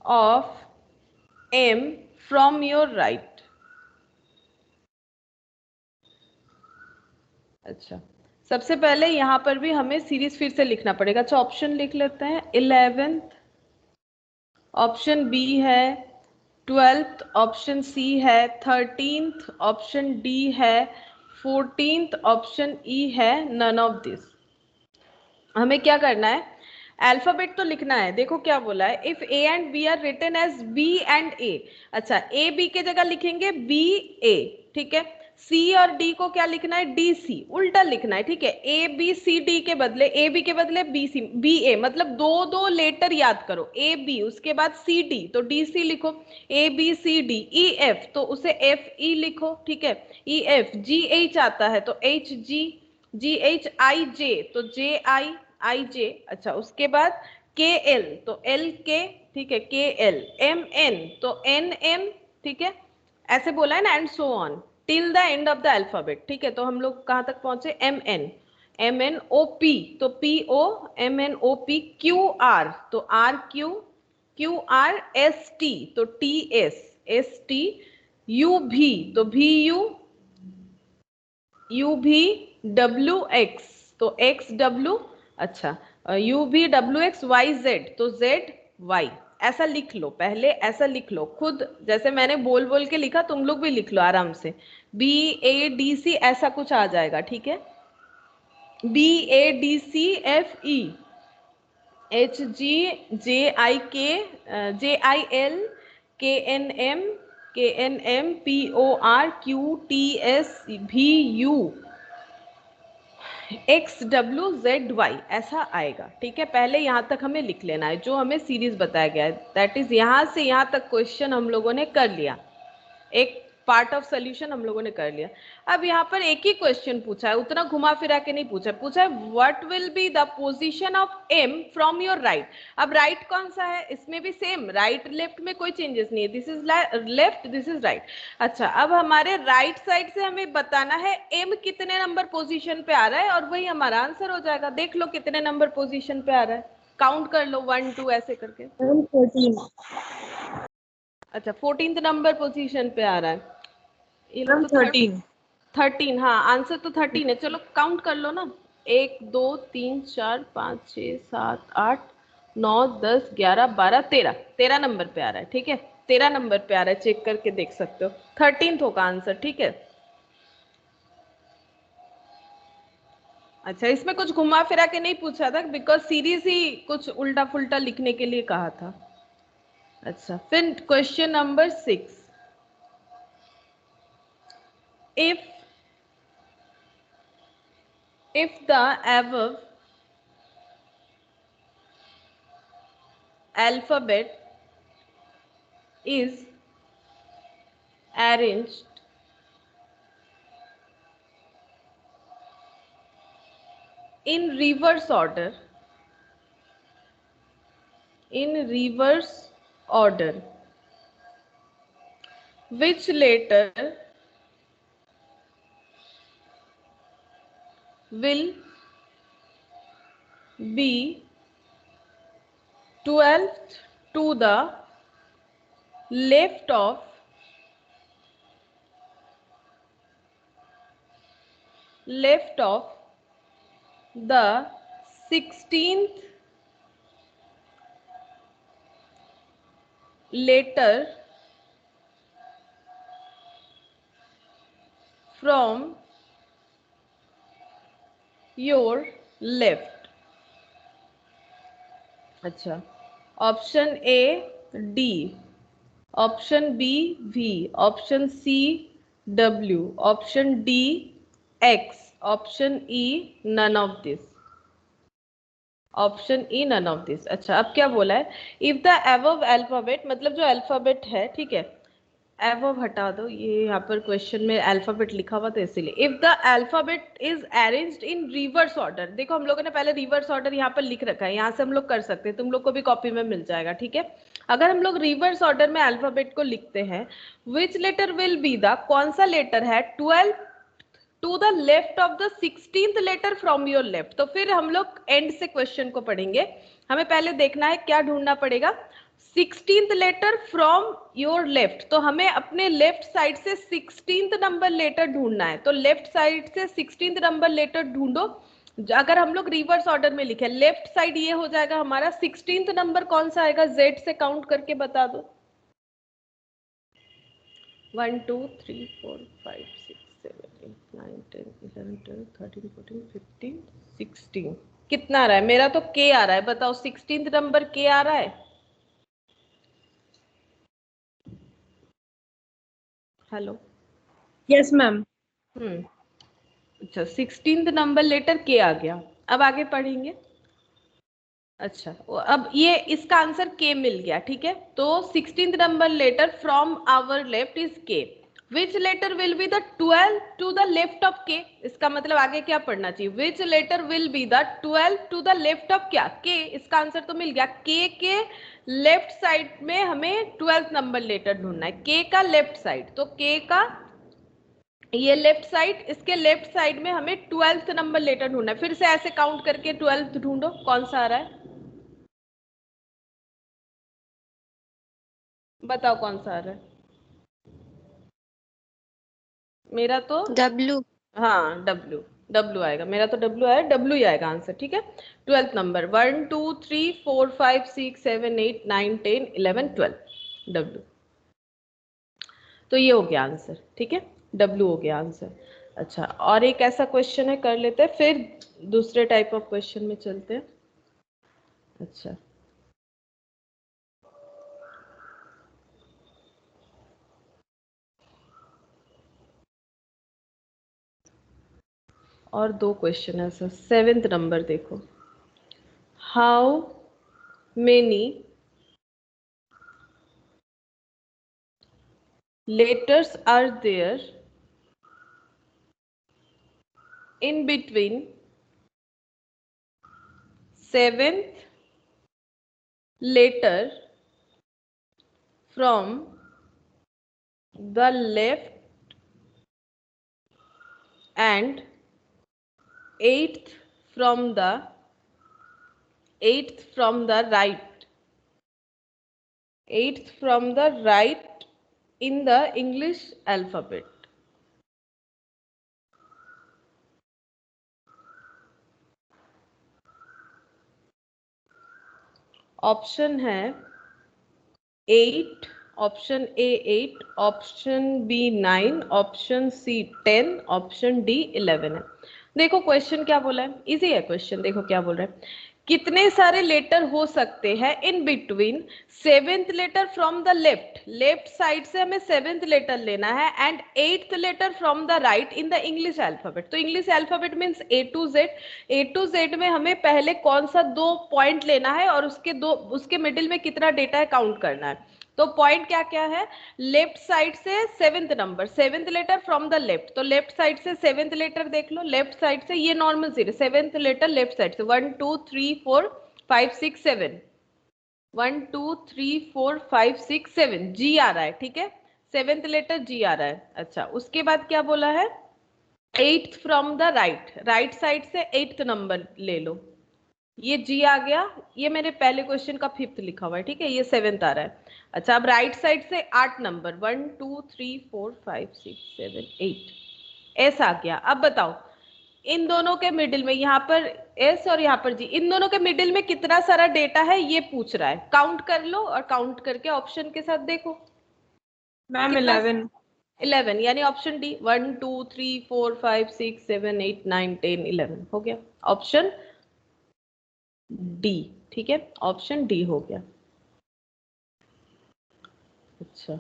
of M from your right. अच्छा, सबसे पहले यहाँ पर भी हमें सीरीज फिर से लिखना पड़ेगा। अच्छा, ऑप्शन लिख लेते हैं। 11th ऑप्शन बी है, 12th ऑप्शन सी है, 13th ऑप्शन डी है, 14th ऑप्शन ई है, नन ऑफ दिस। हमें क्या करना है, अल्फाबेट तो लिखना है। देखो क्या बोला है, if A and B are written as B and A. अच्छा, ए बी के जगह लिखेंगे बी ए, ठीक है। सी और डी को क्या लिखना है, डी सी, उल्टा लिखना है, ठीक है। ए बी सी डी के बदले, ए बी के बदले बी सी, बी ए, मतलब दो दो लेटर याद करो, ए बी उसके बाद सी डी तो डी सी लिखो, A B C D. E F तो उसे एफ ई लिखो, ठीक है। ई एफ, जी एच आता है तो H G, ji H I जे तो जे आई आई जे। अच्छा, उसके बाद के एल तो एल के, ठीक है, के एल। एम एन तो एन एम, ठीक है, ऐसे बोला है ना, and so on till the end of the alphabet, ठीक है। तो हम लोग कहाँ तक पहुंचे, M N, M N O P तो P O, M N O P. Q R तो R Q, Q R. S T तो T S, S T. U V तो V U, U V. W X तो x W. अच्छा, you V W X. Y Z तो Z Y. ऐसा लिख लो, पहले ऐसा लिख लो खुद, जैसे मैंने बोल बोल के लिखा, तुम लोग भी लिख लो आराम से। बी ए डी सी ऐसा कुछ आ जाएगा, ठीक है। B A D C F E, H G, J I K, J I L, K N M, K N M, P O R, Q T S V U, X W Z Y, ऐसा आएगा, ठीक है। पहले यहाँ तक हमें लिख लेना है जो हमें सीरीज बताया गया है, दैट इज यहाँ से यहाँ तक क्वेश्चन हम लोगों ने कर लिया। एक पार्ट ऑफ सोल्यूशन हम लोगों ने कर लिया। अब यहाँ पर एक ही क्वेश्चन पूछा है, उतना घुमा फिरा के नहीं पूछा, पूछा है what will be the position of am from your right. अब राइट कौन सा है, इसमें भी सेम राइट लेफ्ट में कोई चेंजेस नहीं है, this is left this is right. अच्छा, अब हमारे राइट साइड से हमें बताना है एम कितने नंबर पोजीशन पे आ रहा है, और वही हमारा आंसर हो जाएगा। देख लो कितने नंबर पोजीशन पे आ रहा है, काउंट कर लो 1 2 ऐसे करके। 14। अच्छा, 14th नंबर पोजीशन पे आ रहा है, ये लोग मैम तो 13। 13, हाँ आंसर तो 13 है। चलो काउंट कर लो ना, 1 2 3 4 5 6 7 8 9 10 11 12 13, 13 नंबर पे आ रहा है। ठीक है, 13 नंबर पे आ रहा है, चेक करके देख सकते हो, 13th होगा आंसर। ठीक है, अच्छा इसमें कुछ घुमा फिरा के नहीं पूछा था, बिकॉज सीरीज ही कुछ उल्टा फुल्टा लिखने के लिए कहा था। अच्छा, फिर question number 6, if the above alphabet is arranged in reverse order, which letter will be 12th to the left of the 16th letter from your left। अच्छा, option A D, option B V, option C W, option D X, option E none of this, option E none of this. अच्छा, अब क्या बोला है, if the above alphabet, मतलब जो alphabet है, ठीक है, एबव हटा दो, ये यहाँ पर क्वेश्चन में अल्फाबेट लिखा हुआ था इसीलिए। If the alphabet is arranged in reverse order, देखो हम लोगों ने पहले रिवर्स ऑर्डर यहाँ पर लिख रखा है, यहाँ से हम लोग कर सकते हैं, तुम लोग को भी कॉपी में मिल जाएगा। ठीक है, अगर हम लोग रिवर्स ऑर्डर में अल्फाबेट को लिखते हैं, which letter will be the, कौन सा लेटर है 12 to the left of the 16th letter from your left. तो फिर हम लोग एंड से क्वेश्चन को पढ़ेंगे, हमें पहले देखना है क्या ढूंढना पड़ेगा, 16th letter from your left. तो हमें अपने लेफ्ट साइड से 16th नंबर लेटर ढूंढना है, तो लेफ्ट साइड से 16th नंबर लेटर ढूंढो। अगर हम लोग रिवर्स ऑर्डर में लिखे, लेफ्ट साइड ये हो जाएगा हमारा, 16th नंबर कौन सा आएगा, जेड से काउंट करके बता दो, 1 2 3 4 5 6 7 8 9 10 11 12 13 14 15 16, कितना आ रहा है, मेरा तो के आ रहा है, बताओ 16th नंबर के आ रहा है। Hello, yes ma'am. अच्छा 16th नंबर लेटर के आ गया, अब आगे पढ़ेंगे। अच्छा, अब ये इसका आंसर के मिल गया। ठीक है, तो 16th number letter from our left is K, which letter will be the 12 to the left of K, इसका मतलब आगे क्या पढ़ना चाहिए, which letter will be the 12 to the left of क्या, के। इसका आंसर तो मिल गया, के लेफ्ट साइड में हमें 12th नंबर लेटर ढूंढना है, के का लेफ्ट साइड, तो के का ये लेफ्ट साइड, इसके लेफ्ट साइड में हमें 12th नंबर लेटर ढूंढना है। फिर से ऐसे काउंट करके 12th ढूंढो, कौन सा आ रहा है, बताओ कौन सा आ रहा है, मेरा तो W। हाँ डब्ल्यू, डब्ल्यू आएगा, मेरा तो डब्ल्यू आया, डब्ल्यू ही आएगा आंसर। ठीक है, 12th नंबर, 1 2 3 4 5 6 7 8 9 10 11 12, डब्ल्यू। तो ये हो गया आंसर। ठीक है, डब्ल्यू हो गया आंसर। अच्छा, और एक ऐसा क्वेश्चन है, कर लेते हैं, फिर दूसरे टाइप ऑफ क्वेश्चन में चलते हैं। अच्छा, और दो क्वेश्चन है सर, 7th नंबर देखो, how many letters are there in between 7th letter from the left and 8th from the right. 8th from the right in the English alphabet. Option है 8, option A 8, option B 9, option C 10, option D 11 है। देखो question क्या बोला है, easy है question. देखो क्या बोल रहा है, कितने सारे लेटर हो सकते हैं in between 7th letter from the left side से हमें 7th लेटर लेना है and 8th letter from the right in the English alphabet. तो English alphabet means A to Z में हमें पहले कौन सा 2 पॉइंट लेना है और उसके मिडिल में कितना डेटा है काउंट करना है। तो पॉइंट क्या क्या है, लेफ्ट साइड से 7th letter from the left, तो लेफ्ट साइड से 7th लेटर देख लो, लेफ्ट साइड से ये normal zero, 7th letter left side से 1 2 3 4 5 6 7, 1 2 3 4 5 6 7 जी आ रहा है, ठीक है, 7th लेटर जी आ रहा है। अच्छा, उसके बाद क्या बोला है, 8th from the right side से 8th नंबर ले लो, ये जी आ गया, ये मेरे पहले क्वेश्चन का 5th लिखा हुआ है, ठीक है, ये 7th आ रहा है। अच्छा, अब राइट साइड से 8 नंबर 1 2 3 4 5 6 7 8 ऐसा आ गया। अब बताओ इन दोनों के मिडिल में, यहाँ पर एस और यहाँ पर जी, इन दोनों के मिडिल में कितना सारा डेटा है ये पूछ रहा है, काउंट कर लो और काउंट करके ऑप्शन के साथ देखो। मैम 11। 11 यानी ऑप्शन डी, 1 2 3 4 5 6 7 8 9 10 11 हो गया, ऑप्शन डी, ठीक है, ऑप्शन डी हो गया। अच्छा,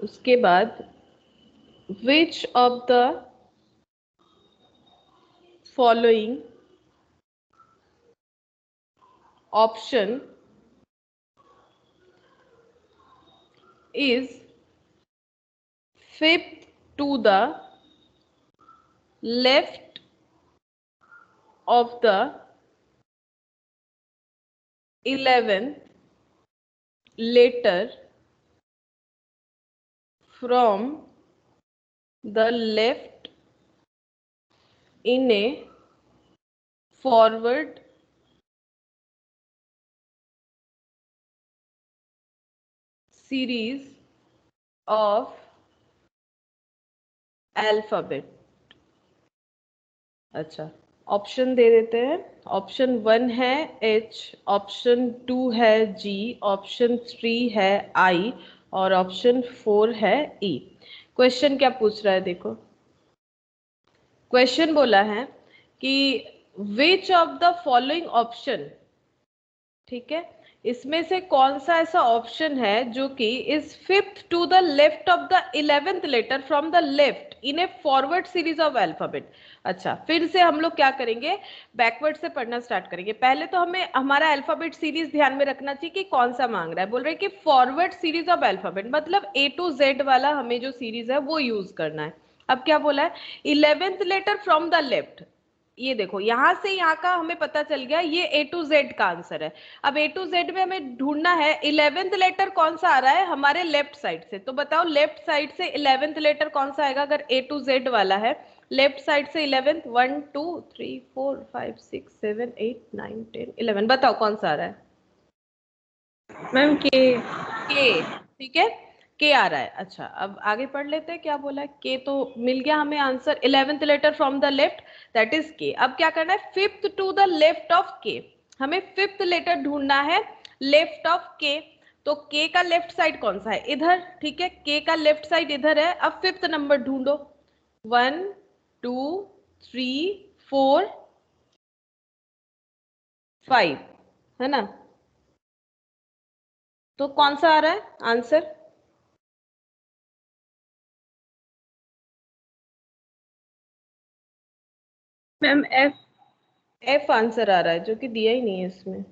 उसके बाद which of the following option is fifth to the left of the 11th letter from the left in a forward series of alphabet। अच्छा, ऑप्शन दे देते हैं। ऑप्शन 1 है H, ऑप्शन 2 है G, ऑप्शन 3 है I और ऑप्शन 4 है E। Question क्या पूछ रहा है, देखो क्वेश्चन बोला है कि विच ऑफ द फॉलोइंग ऑप्शन, ठीक है, इसमें से कौन सा ऐसा ऑप्शन है जो कि is fifth to the left of the 11th letter from the left in a forward series of alphabet. अच्छा, फिर से हम लोग क्या करेंगे, बैकवर्ड से पढ़ना स्टार्ट करेंगे। पहले तो हमें हमारा अल्फाबेट सीरीज ध्यान में रखना चाहिए कि कौन सा मांग रहा है, बोल रहे हैं कि फॉरवर्ड सीरीज ऑफ अल्फाबेट, मतलब A to Z वाला हमें जो सीरीज है वो यूज करना है। अब क्या बोला है, 11th letter from the left, ये देखो यहां से यहाँ का हमें पता चल गया, ये A to Z का आंसर है। अब A to Z में हमें ढूंढना है 11th लेटर कौन सा आ रहा है हमारे लेफ्ट साइड से, तो बताओ लेफ्ट साइड से 11th लेटर कौन सा आएगा अगर A to Z वाला है, लेफ्ट साइड से 11th 1 2 3 4 5 6 7 8 9 10 11, बताओ कौन सा आ रहा है। मैम के। ठीक है, के आ रहा है। अच्छा, अब आगे पढ़ लेते हैं क्या बोला है, के तो मिल गया हमें answer, 11th letter from the left that is K. अब क्या करना है, fifth to the left of K, हमें फिफ्थ लेटर ढूंढना है लेफ्ट ऑफ के। तो के का लेफ्ट साइड कौन सा है, इधर, ठीक है, के का लेफ्ट साइड इधर है। अब फिफ्थ नंबर ढूंढो, 1 2 3 4 5, है ना, तो कौन सा आ रहा है answer, ma'am F. F answer आ रहा है जो कि दिया ही नहीं है इसमें।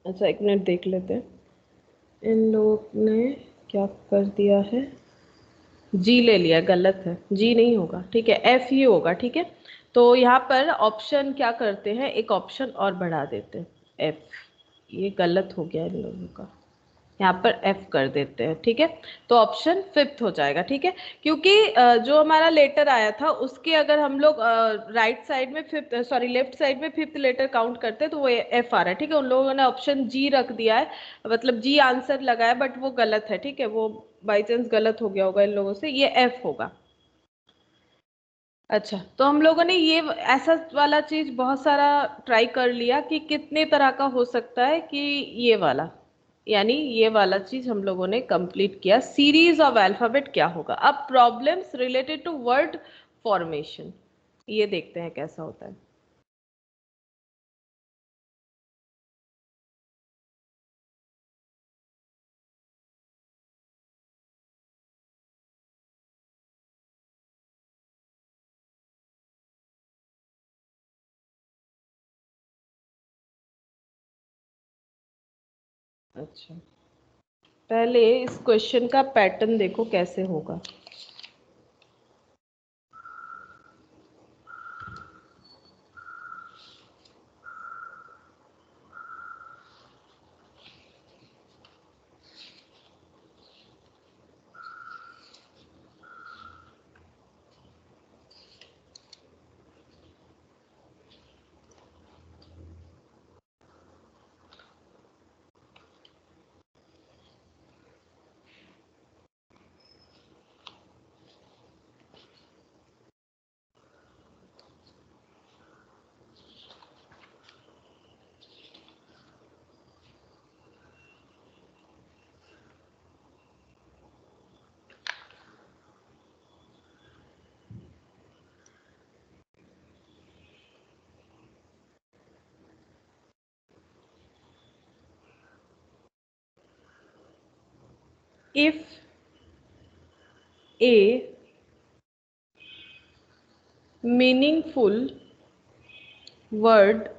अच्छा एक मिनट देख लेते हैं इन लोगों ने क्या कर दिया है। जी ले लिया, गलत है, जी नहीं होगा, ठीक है, एफ ही होगा, ठीक है। तो यहाँ पर ऑप्शन क्या करते हैं, एक ऑप्शन और बढ़ा देते हैं, एफ। ये गलत हो गया इन लोगों का, यहाँ पर एफ कर देते हैं, ठीक है। तो ऑप्शन फिफ्थ हो जाएगा, ठीक है। क्योंकि जो हमारा लेटर आया था उसके अगर हम लोग राइट साइड में फिफ्थ, सॉरी लेफ्ट साइड में फिफ्थ लेटर काउंट करते हैं तो वो एफ आ रहा है, ठीक है। उन लोगों ने ऑप्शन जी रख दिया है, मतलब जी आंसर लगाया, बट वो गलत है, ठीक है। वो बाई चांस गलत हो गया होगा इन लोगों से, ये एफ होगा। अच्छा, तो हम लोगों ने ये ऐसा वाला चीज बहुत सारा ट्राई कर लिया कि कितने तरह का हो सकता है कि ये वाला, यानी ये वाला चीज हम लोगों ने कंप्लीट किया। सीरीज ऑफ अल्फाबेट क्या होगा। अब problems related to word formation, ये देखते हैं कैसा होता है। अच्छा, पहले इस क्वेश्चन का पैटर्न देखो कैसे होगा। If a meaningful word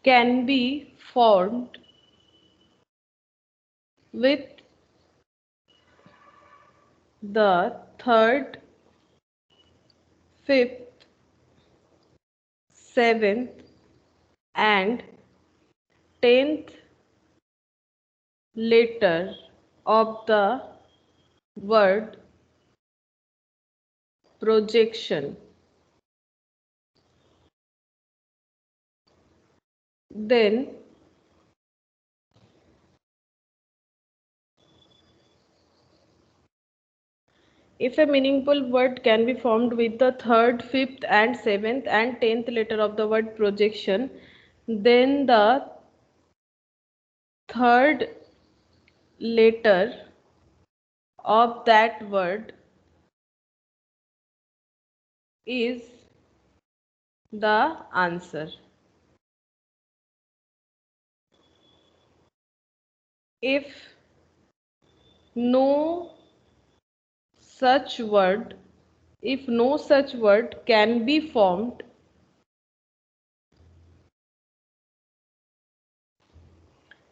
can be formed with the third, fifth, seventh, and tenth letter of the word projection, then if a meaningful word can be formed with the third, fifth, and seventh and tenth letter of the word projection, then the third letter of that word is the answer. If no such word, if no such word can be formed,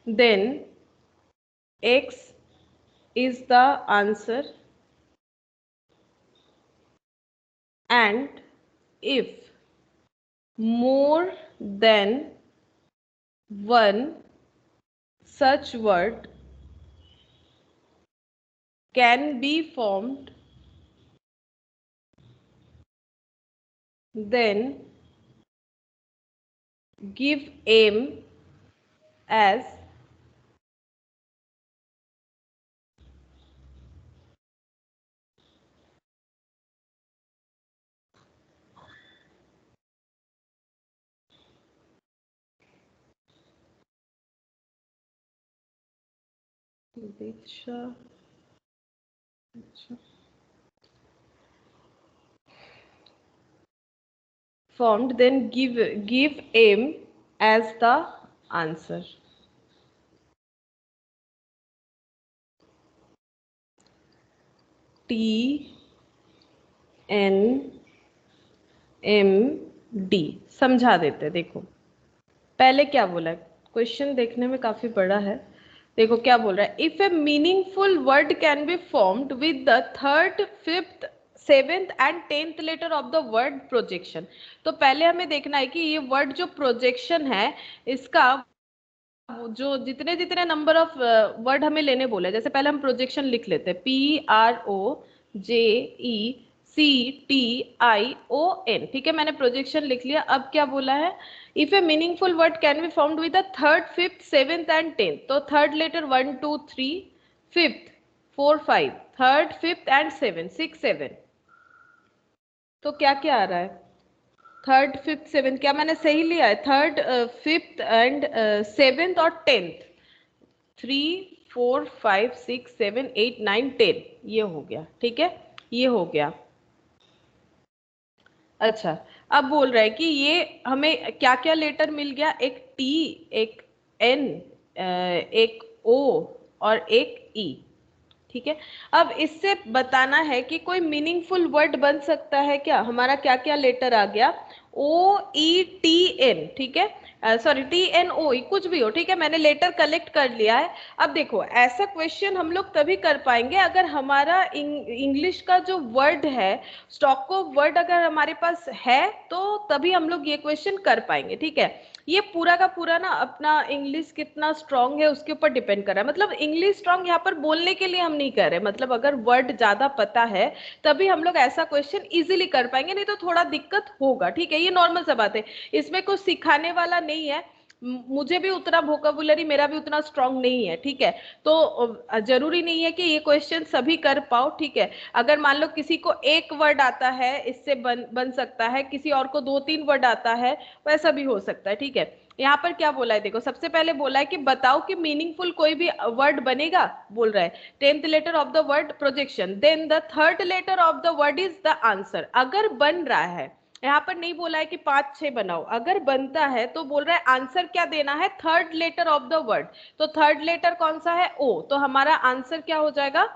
then X is the answer, and if more than one such word can be formed, then give M as Diksha. Formed, then give M as the answer. T N M D समझा देते। देखो पहले क्या बोला है, question देखने में काफी बड़ा है। देखो क्या बोल रहा है, if a meaningful word can be formed with the third fifth seventh and tenth letter of the word projection. तो पहले हमें देखना है कि ये वर्ड जो प्रोजेक्शन है इसका जो जितने जितने नंबर ऑफ वर्ड हमें लेने बोले, जैसे पहले हम प्रोजेक्शन लिख लेते हैं, PROJECTION, ठीक है मैंने प्रोजेक्शन लिख लिया। अब क्या बोला है, if a meaningful word can be formed with the third fifth seventh and tenth, तो third letter 1 2 3, fifth 4 5, third fifth and seven 6 7, तो क्या क्या आ रहा है, थर्ड फिफ्थ सेवेंथ, क्या मैंने सही लिया है, थर्ड फिफ्थ एंड सेवेंथ और टेंथ, 3 4 5 6 7 8 9 10, ये हो गया, ठीक है ये हो गया। अच्छा अब बोल रहा है कि ये हमें क्या क्या लेटर मिल गया, एक टी, एक एन, एक ओ और एक ई, ठीक है। अब इससे बताना है कि कोई मीनिंगफुल वर्ड बन सकता है क्या, हमारा क्या क्या लेटर आ गया, OETN, ठीक है, सॉरी TNOE, कुछ भी हो, ठीक है मैंने लेटर कलेक्ट कर लिया है। अब देखो ऐसा क्वेश्चन हम लोग तभी कर पाएंगे अगर हमारा इंग्लिश का जो वर्ड है, स्टॉक ऑफ वर्ड अगर हमारे पास है, तो तभी हम लोग ये क्वेश्चन कर पाएंगे, ठीक है। ये पूरा का पूरा ना अपना इंग्लिश कितना स्ट्रांग है उसके ऊपर डिपेंड कर रहा है, मतलब इंग्लिश स्ट्रांग यहाँ पर बोलने के लिए हम नहीं कर रहे, मतलब अगर वर्ड ज्यादा पता है तभी हम लोग ऐसा क्वेश्चन इजीली कर पाएंगे, नहीं तो थोड़ा दिक्कत होगा, ठीक है ये नॉर्मल सा बात है, इसमें कुछ सिखाने वाला नहीं है। मुझे भी उतना वोकेबुलरी मेरा भी उतना स्ट्रांग नहीं है, ठीक है। तो जरूरी नहीं है कि ये क्वेश्चन सभी कर पाओ, ठीक है। अगर मान लो किसी को एक वर्ड आता है इससे बन सकता है, किसी और को 2 3 वर्ड आता है, वैसा भी हो सकता है, ठीक है। यहाँ पर क्या बोला है, देखो सबसे पहले बोला है कि बताओ कि मीनिंगफुल कोई भी वर्ड बनेगा, बोल रहा है tenth letter of the word projection, then the third letter of the word is the answer. अगर बन रहा है, यहाँ पर नहीं बोला है कि 5 6 बनाओ, अगर बनता है तो बोल रहा है आंसर क्या देना है, third letter of the word, तो थर्ड लेटर कौन सा है, ओ, तो हमारा आंसर क्या हो जाएगा,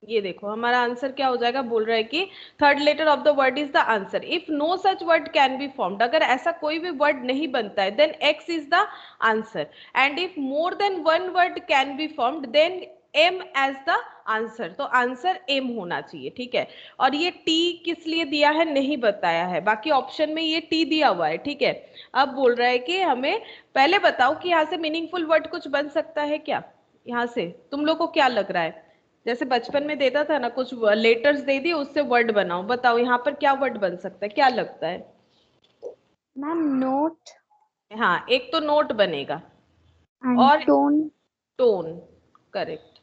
ये देखो हमारा आंसर क्या हो जाएगा, बोल रहा है कि third letter of the word is the answer, if no such word can be formed, अगर ऐसा कोई भी वर्ड नहीं बनता है then X is the answer, and if more than one word can be formed then M as the answer, तो answer M होना चाहिए, ठीक है। और ये टी किस लिए दिया है नहीं बताया है, बाकी ऑप्शन में ये टी दिया हुआ है, ठीक है। अब बोल रहा है कि हमें पहले बताओ कि यहाँ से मीनिंगफुल वर्ड कुछ बन सकता है क्या, यहाँ से तुम लोग को क्या लग रहा है, जैसे बचपन में देता था ना कुछ लेटर्स दे दिए उससे वर्ड बनाओ, बताओ यहाँ पर क्या वर्ड बन सकता है, क्या लगता है। मैम नोट हाँ एक तो नोट बनेगा एंड और टोन। टोन, करेक्ट,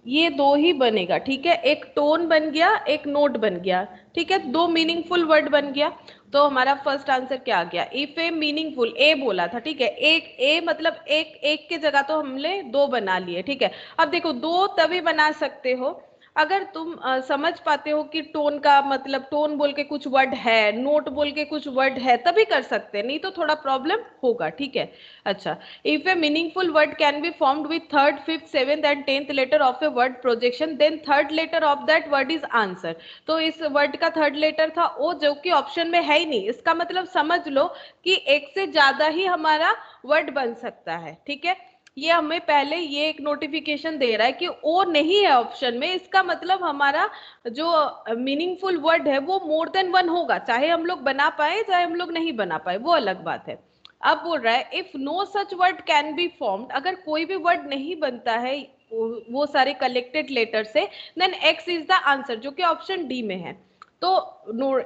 ये दो ही बनेगा, ठीक है, एक टोन बन गया एक नोट बन गया, ठीक है, दो मीनिंगफुल वर्ड बन गया। तो हमारा फर्स्ट आंसर क्या आ गया, इफ ए मीनिंगफुल, ए बोला था, ठीक है, एक ए मतलब एक एक के जगह तो हमने दो बना लिए, ठीक है। अब देखो दो तभी बना सकते हो अगर तुम समझ पाते हो कि टोन का मतलब, टोन बोल के कुछ वर्ड है, नोट बोल के कुछ वर्ड है, तभी कर सकते हैं, नहीं तो थोड़ा प्रॉब्लम होगा, ठीक है। अच्छा, if a meaningful word can be formed with third fifth seventh and tenth letter of a word projection then third letter of that word is answer, तो इस वर्ड का थर्ड लेटर था ओ, जो कि ऑप्शन में है ही नहीं, इसका मतलब समझ लो कि एक से ज्यादा ही हमारा वर्ड बन सकता है, ठीक है। ये हमें पहले ये एक नोटिफिकेशन दे रहा है कि ओ नहीं है ऑप्शन में, इसका मतलब हमारा जो मीनिंगफुल वर्ड है वो मोर देन वन होगा, चाहे हम लोग बना पाए चाहे हम लोग नहीं बना पाए, वो अलग बात है। अब बोल रहा है if no such word can be formed, अगर कोई भी वर्ड नहीं बनता है वो सारे कलेक्टेड लेटर से, then X is the answer, जो कि ऑप्शन डी में है। तो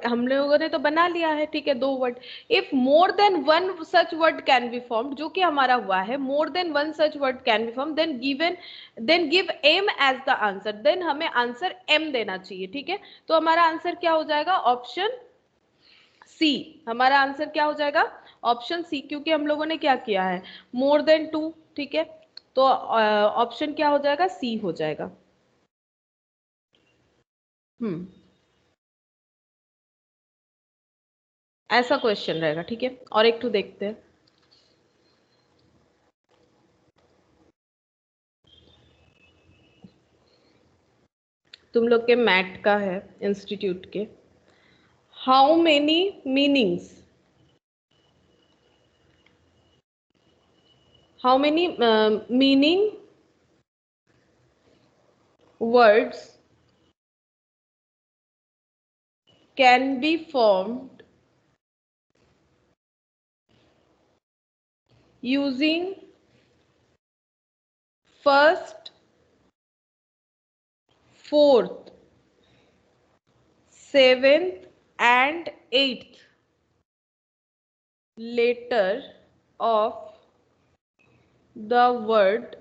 हम लोगों ने तो बना लिया है, ठीक है, दो word. If more than one such word can be formed, जो कि हमारा हुआ है more than one such word can be form, then give M as the answer, then हमें आंसर एम देना चाहिए, ठीक है। तो हमारा आंसर क्या हो जाएगा, ऑप्शन सी, हमारा आंसर क्या हो जाएगा, ऑप्शन सी, क्योंकि हम लोगों ने क्या किया है, मोर देन टू, ठीक है। तो ऑप्शन क्या हो जाएगा, सी हो जाएगा। हम्म, ऐसा क्वेश्चन रहेगा, ठीक है। और एक तो देखते हैं, तुम लोग के मैट का है इंस्टीट्यूट के। How many meanings, how many meaning words can be formed using first, fourth, seventh and eighth letter of the word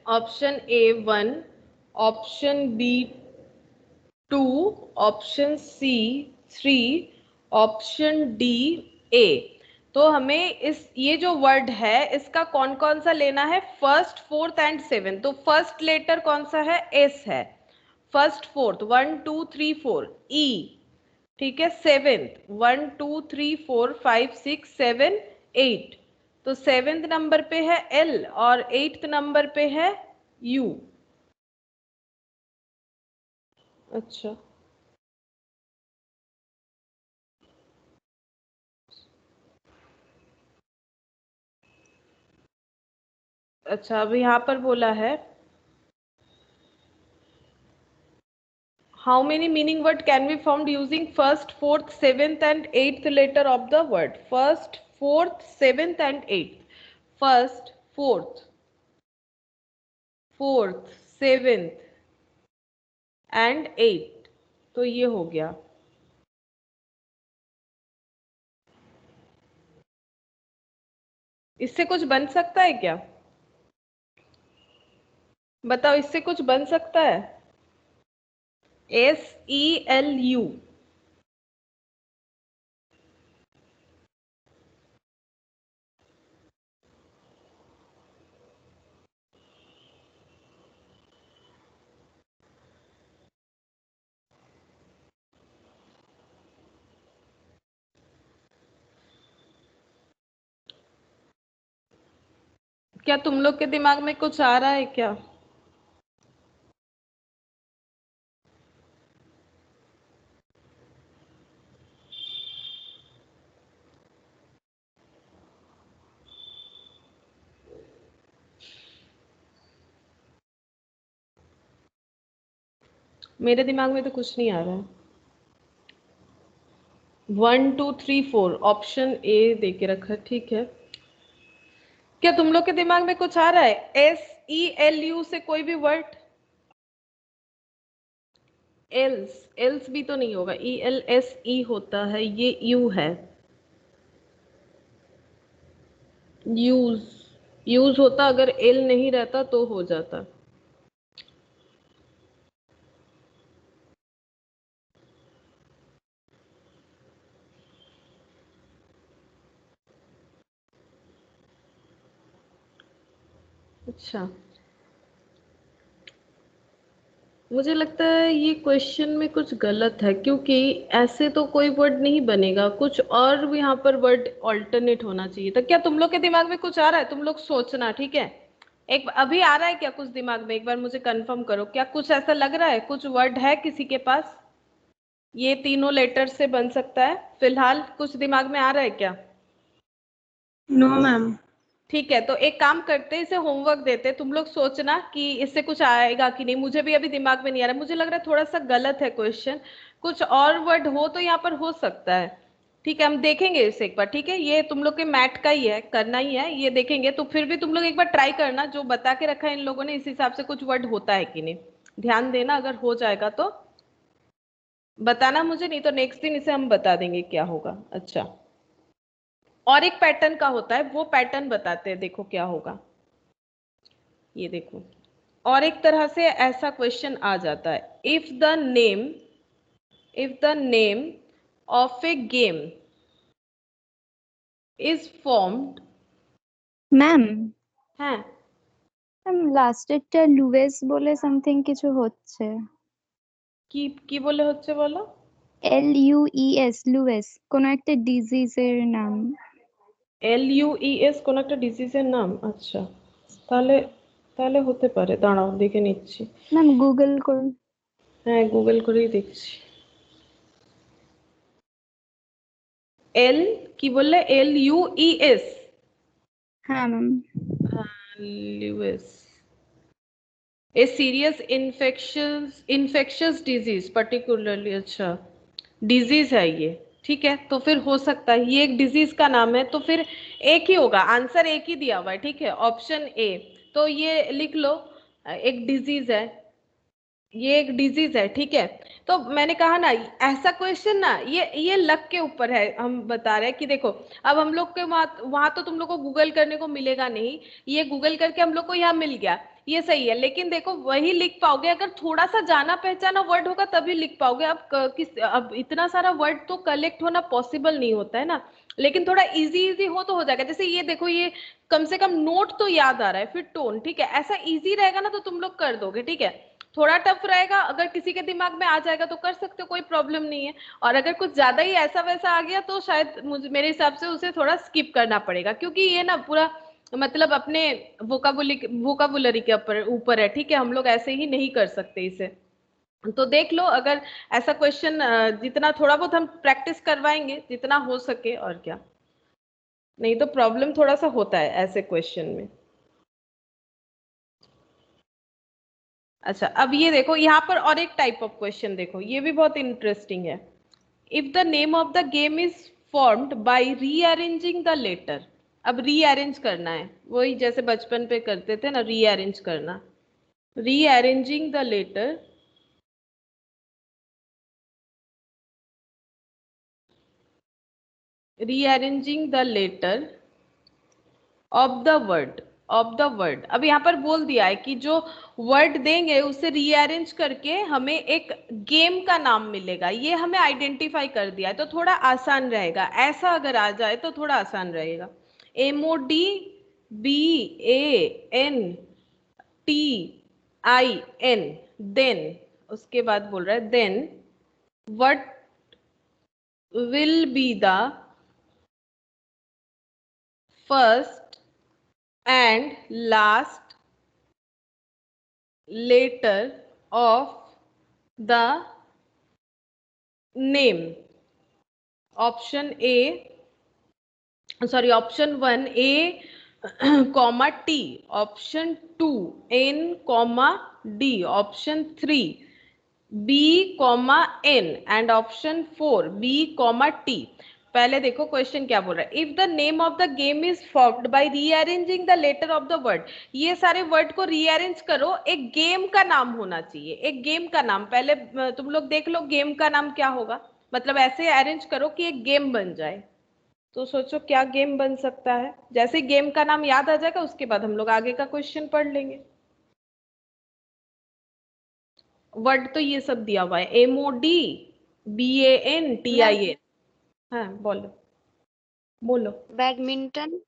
option A 1, option B 2, option C 3, option D A. तो हमें इस ये जो word है इसका कौन कौन सा लेना है, फर्स्ट, फोर्थ एंड सेवेंथ। तो फर्स्ट लेटर कौन सा है, एस है। फर्स्ट फोर्थ 1 2 3 4 ई, ठीक है। सेवेंथ 1 2 3 4 5 6 7 8, तो सेवेंथ नंबर पे है एल और एट्थ नंबर पे है यू। अच्छा, अच्छा अब यहाँ पर बोला है how many meaning word can be formed using first, fourth, seventh and eighth letter of the word, first, fourth, seventh and eighth, first, fourth, fourth, seventh and eighth। तो ये हो गया। इससे कुछ बन सकता है क्या, बताओ इससे कुछ बन सकता है। SELU, क्या तुम लोग के दिमाग में कुछ आ रहा है क्या। मेरे दिमाग में तो कुछ नहीं आ रहा है। 1 2 3 4 ऑप्शन ए दे के रखा, ठीक है। क्या तुम लोग के दिमाग में कुछ आ रहा है, SELU से कोई भी वर्ड। एल्स, एल्स भी तो नहीं होगा, ELSE होता है, ये यू है। यूज, यूज होता अगर एल नहीं रहता तो हो जाता। अच्छा, मुझे लगता है ये क्वेश्चन में कुछ गलत है, क्योंकि ऐसे तो कोई वर्ड नहीं बनेगा, कुछ और भी यहाँ पर वर्ड ऑल्टरनेट होना चाहिए था। क्या तुम लोग के दिमाग में कुछ आ रहा है, तुम लोग सोचना, ठीक है। एक अभी आ रहा है क्या कुछ दिमाग में, एक बार मुझे कंफर्म करो, क्या कुछ ऐसा लग रहा है, कुछ वर्ड है किसी के पास ये तीनों लेटर से बन सकता है, फिलहाल कुछ दिमाग में आ रहा है क्या। No ma'am. ठीक है, तो एक काम करते हैं, इसे होमवर्क देते हैं, तुम लोग सोचना कि इससे कुछ आएगा कि नहीं। मुझे भी अभी दिमाग में नहीं आ रहा, मुझे लग रहा है थोड़ा सा गलत है क्वेश्चन, कुछ और वर्ड हो तो यहाँ पर हो सकता है। ठीक है, हम देखेंगे इसे एक बार, ठीक है। ये तुम लोग के मैट का ही है, करना ही है, ये देखेंगे। तो फिर भी तुम लोग एक बार ट्राई करना, जो बता के रखा है इन लोगों ने इस हिसाब से कुछ वर्ड होता है कि नहीं, ध्यान देना। अगर हो जाएगा तो बताना मुझे, नहीं तो नेक्स्ट दिन इसे हम बता देंगे क्या होगा। अच्छा, और एक पैटर्न का होता है, वो पैटर्न बताते हैं, देखो क्या होगा। ये देखो, और एक तरह से ऐसा क्वेश्चन आ जाता है, if the name of A game is formed. Ma'am है লাস্টেরটা লুয়েস বলে সামথিং কিছু হচ্ছে। কি বলে হচ্ছে বলো? LUES লুয়েস কোন একটা ডিজিজের নাম। LUES কোন একটা ডিজিজের নাম? আচ্ছা, তাহলে তাহলে হতে পারে, দাঁড়াও দেখে নিচ্ছি। ম্যাম গুগল করুন। হ্যাঁ, গুগল করেই দেখছি। এল কি বললে? LUES? হ্যাঁ ma'am. Lewis a serious infectious disease particularly. अच्छा, डिजीज है ये, ठीक है। तो फिर हो सकता है ये एक डिजीज का नाम है, तो फिर एक ही होगा आंसर, एक ही दिया हुआ है, ठीक है, ऑप्शन ए। तो ये लिख लो, एक डिजीज है, ये एक डिजीज है, ठीक है। तो मैंने कहा ना, ऐसा क्वेश्चन ना, ये लक के ऊपर है। हम बता रहे हैं कि देखो, अब हम लोग के वहां तो तुम लोग को गूगल करने को मिलेगा नहीं, ये गूगल करके हम लोग को यहाँ मिल गया, ये सही है। लेकिन देखो, वही लिख पाओगे अगर थोड़ा सा जाना पहचाना वर्ड होगा, तभी लिख पाओगे। अब इतना सारा वर्ड तो कलेक्ट होना पॉसिबल नहीं होता है ना। लेकिन थोड़ा इजी इजी हो तो हो जाएगा। जैसे ये देखो, ये कम से कम नोट तो याद आ रहा है, फिर टोन, ठीक है। ऐसा इजी रहेगा ना तो तुम लोग कर दोगे, ठीक है। थोड़ा टफ रहेगा, अगर किसी के दिमाग में आ जाएगा तो कर सकते हो, कोई प्रॉब्लम नहीं है। और अगर कुछ ज्यादा ही ऐसा वैसा आ गया तो शायद मुझे, मेरे हिसाब से उसे थोड़ा स्किप करना पड़ेगा, क्योंकि ये ना पूरा मतलब अपने वोकाबुलरी के ऊपर है, ठीक है। हम लोग ऐसे ही नहीं कर सकते इसे। तो देख लो, अगर ऐसा क्वेश्चन जितना थोड़ा बहुत हम प्रैक्टिस करवाएंगे जितना हो सके, और क्या। नहीं तो प्रॉब्लम थोड़ा सा होता है ऐसे क्वेश्चन में। अच्छा, अब ये देखो, यहाँ पर और एक टाइप ऑफ क्वेश्चन देखो, ये भी बहुत इंटरेस्टिंग है। If the name of the game is formed by rearranging the letter. अब रीअरेंज करना है, वही जैसे बचपन पे करते थे ना, रीअरेंज करना। Rearranging the letter rearranging the letter of the word. अब यहाँ पर बोल दिया है कि जो वर्ड देंगे उसे रीअरेंज करके हमें एक गेम का नाम मिलेगा, ये हमें आइडेंटिफाई कर दिया है, तो थोड़ा आसान रहेगा। ऐसा अगर आ जाए तो थोड़ा आसान रहेगा। MODBANTIN, देन, उसके बाद बोल रहा है then what will be the first and last letter of the name? Option A, sorry, option 1 A comma T, option 2 N comma D, option 3 B comma N, and option 4 B comma T। पहले देखो question क्या बोल रहा है। If the name of the game is formed by rearranging the letter of the word. ये सारे word को rearrange करो, एक गेम का नाम होना चाहिए, एक गेम का नाम। पहले तुम लोग देख लो गेम का नाम क्या होगा, मतलब ऐसे अरेंज करो कि एक गेम बन जाए। तो सोचो क्या गेम बन सकता है। जैसे गेम का नाम याद आ जाएगा उसके बाद हम लोग आगे का क्वेश्चन पढ़ लेंगे। वर्ड तो ये सब दिया हुआ है, MODBANTIN। हाँ बोलो बोलो। बैडमिंटन।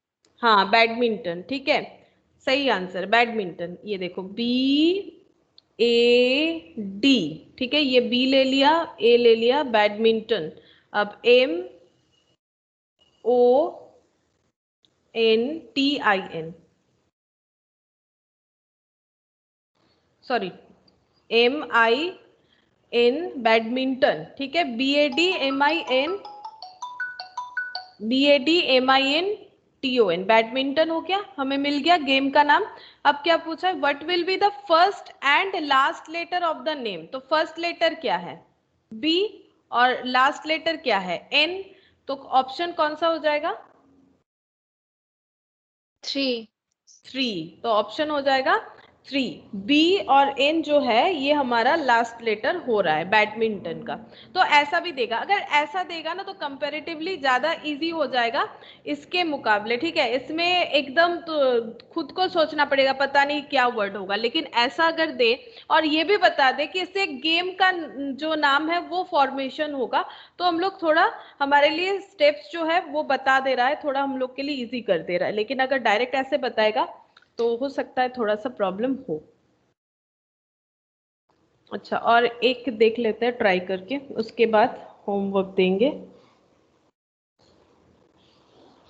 हाँ, बैडमिंटन, ठीक है, सही आंसर बैडमिंटन। ये देखो BAD, ठीक है, ये B ले लिया, A ले लिया, बैडमिंटन। अब MONTIN, सॉरी MIN, बैडमिंटन, ठीक है। BADMINTON, बैडमिंटन हो गया, हमें मिल गया गेम का नाम। अब क्या पूछा है, what will be the first and last letter of the name. तो फर्स्ट लेटर क्या है? B, और लास्ट लेटर क्या है? N। तो ऑप्शन कौन सा हो जाएगा? 3। तो ऑप्शन हो जाएगा 3। B और N जो है ये हमारा लास्ट लेटर हो रहा है बैडमिंटन का। तो ऐसा भी देगा, अगर ऐसा देगा ना तो कंपैरेटिवली ज्यादा इजी हो जाएगा इसके मुकाबले, ठीक है। इसमें एकदम तो खुद को सोचना पड़ेगा, पता नहीं क्या वर्ड होगा। लेकिन ऐसा अगर दे और ये भी बता दे कि इससे गेम का जो नाम है वो फॉर्मेशन होगा, तो हम लोग थोड़ा, हमारे लिए स्टेप्स जो है वो बता दे रहा है, थोड़ा हम लोग के लिए इजी कर दे रहा है। लेकिन अगर डायरेक्ट ऐसे बताएगा तो हो सकता है थोड़ा सा प्रॉब्लम हो। अच्छा, और एक देख लेते हैं ट्राई करके, उसके बाद होमवर्क देंगे।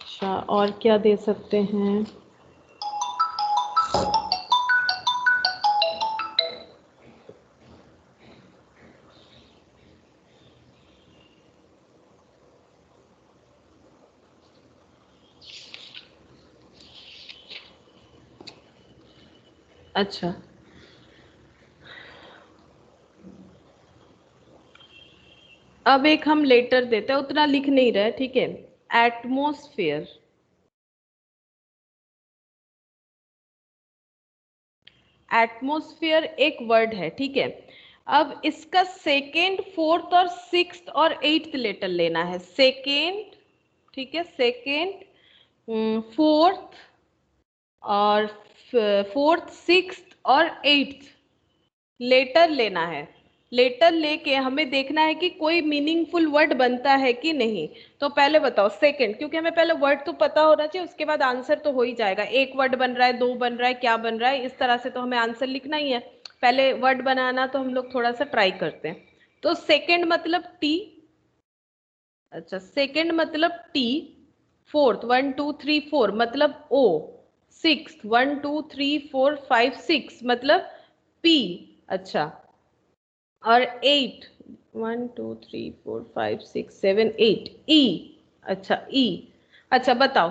अच्छा, और क्या दे सकते हैं? अच्छा, अब एक हम लेटर देते हैं, उतना लिख नहीं रहे, ठीक है। एटमोस्फेयर, एटमोस्फेयर एक वर्ड है, ठीक है। अब इसका सेकेंड, फोर्थ और सिक्स्थ और एट्थ लेटर लेना है। सेकेंड, ठीक है, सेकेंड, फोर्थ और फोर्थ, सिक्स्थ और एट्थ लेटर लेना है। लेटर लेके हमें देखना है कि कोई मीनिंगफुल वर्ड बनता है कि नहीं। तो पहले बताओ सेकंड, क्योंकि हमें पहले वर्ड तो पता होना चाहिए, उसके बाद आंसर तो हो ही जाएगा। एक वर्ड बन रहा है, दो बन रहा है, क्या बन रहा है, इस तरह से तो हमें आंसर लिखना ही है। पहले वर्ड बनाना तो हम लोग थोड़ा सा ट्राई करते हैं। तो सेकंड मतलब टी। अच्छा, सेकंड मतलब टी। फोर्थ, 1 2 3 4 मतलब ओ। सिक्स, 1 2 3 4 5 6 मतलब पी। अच्छा, और एट, 1 2 3 4 5 6 7 8 ई। अच्छा, ई। अच्छा बताओ,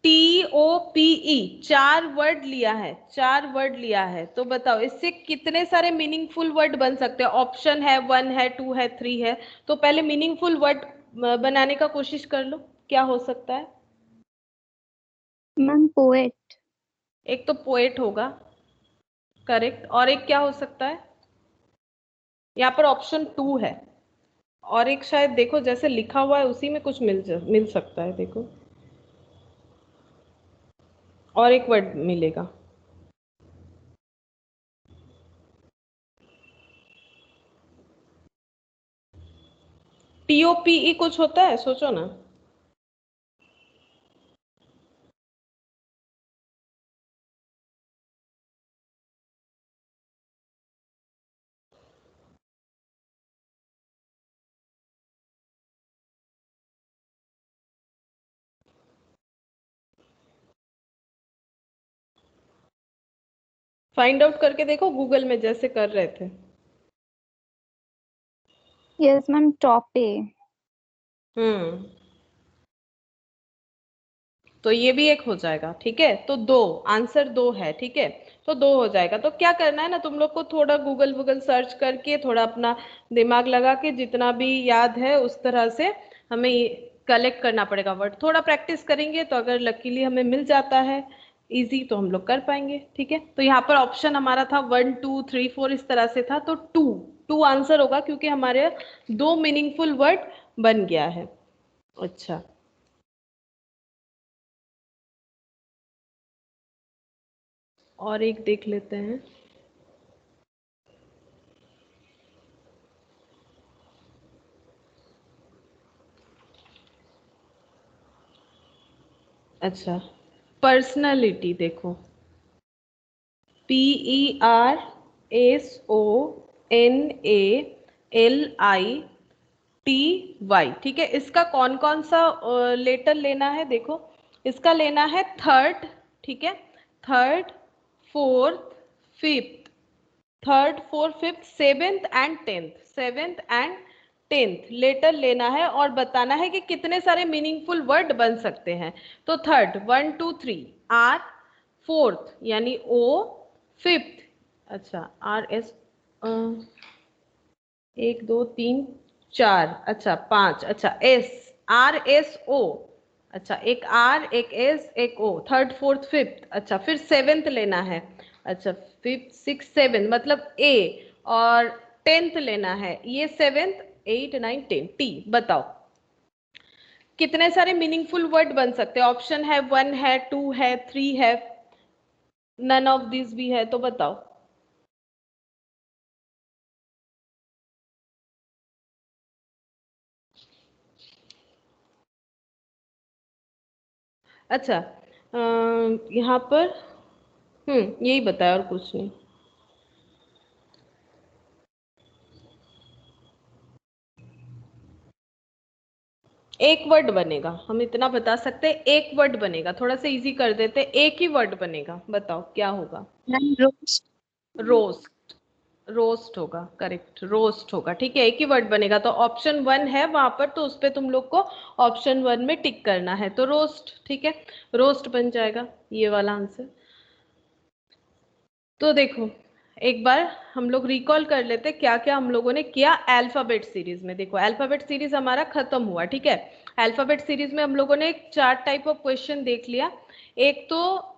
टी ओ पी ई, चार वर्ड लिया है, चार वर्ड लिया है, तो बताओ इससे कितने सारे मीनिंगफुल वर्ड बन सकते हैं? ऑप्शन है, वन है, टू है, थ्री है। तो पहले मीनिंगफुल वर्ड बनाने का कोशिश कर लो, क्या हो सकता है? Ma'am poet. एक तो पोएट होगा, करेक्ट। और एक क्या हो सकता है? यहाँ पर ऑप्शन टू है। और एक शायद देखो, जैसे लिखा हुआ है उसी में कुछ मिल सकता है, देखो। और एक वर्ड मिलेगा। टीओपीई कुछ होता है, सोचो ना। फाइंड आउट करके देखो गूगल में, जैसे कर रहे थे। Yes ma'am, टॉपे। हम्म, तो ये भी एक हो जाएगा, ठीक है। तो दो, आंसर दो है, ठीक है। तो दो हो जाएगा। तो क्या करना है ना, तुम लोग को थोड़ा गूगल वूगल सर्च करके, थोड़ा अपना दिमाग लगा के, जितना भी याद है उस तरह से हमें कलेक्ट करना पड़ेगा वर्ड। थोड़ा प्रैक्टिस करेंगे तो अगर लकीली हमें मिल जाता है इजी, तो हम लोग कर पाएंगे, ठीक है। तो यहाँ पर ऑप्शन हमारा था 1 2 3 4, इस तरह से था, तो टू, टू आंसर होगा, क्योंकि हमारे दो मीनिंगफुल वर्ड बन गया है। अच्छा, और एक देख लेते हैं। अच्छा, पर्सनालिटी देखो, PERSONALITY, ठीक है। इसका कौन कौन सा लेटर लेना है, देखो। इसका लेना है थर्ड, ठीक है। Third, fourth, fifth, third, fourth, fifth, seventh and tenth, seventh and tenth letter लेना है, और बताना है कि कितने सारे मीनिंगफुल वर्ड बन सकते हैं। तो थर्ड, 1 2 3 आर, फोर्थ यानी ओ, फिफ्थ, अच्छा आर एस, एक दो तीन चार, अच्छा पांच, अच्छा एस, आर एस ओ, अच्छा एक आर, एक एस, एक ओ, थर्ड, फोर्थ, फिफ्थ। अच्छा, फिर सेवेंथ लेना है। अच्छा, फिफ्थ, सिक्स, सेवन मतलब ए। और टेंथ लेना है, ये seventh, eight, nine, ten, T. बताओ कितने सारे मीनिंगफुल वर्ड बन सकते हैं? ऑप्शन है, वन है, टू है, थ्री है, नन ऑफ दिस भी है, तो बताओ। अच्छा, यहाँ पर यही बताया और कुछ नहीं। एक वर्ड बनेगा, हम इतना बता सकते हैं, एक वर्ड बनेगा, थोड़ा सा इजी कर देते, एक ही वर्ड बनेगा, बताओ क्या होगा। Ma'am roast. रोस्ट, रोस्ट होगा, करेक्ट, रोस्ट होगा, ठीक है, एक ही वर्ड बनेगा। तो ऑप्शन 1 है वहां पर, तो उस पे तुम लोग को ऑप्शन 1 में टिक करना है, तो रोस्ट, ठीक है, रोस्ट बन जाएगा ये वाला आंसर। तो देखो एक बार हम लोग रिकॉल कर लेते क्या क्या हम लोगों ने किया अल्फाबेट सीरीज में। देखो अल्फाबेट सीरीज हमारा खत्म हुआ, ठीक है। अल्फाबेट सीरीज में हम लोगों ने 4 टाइप ऑफ क्वेश्चन देख लिया। एक तो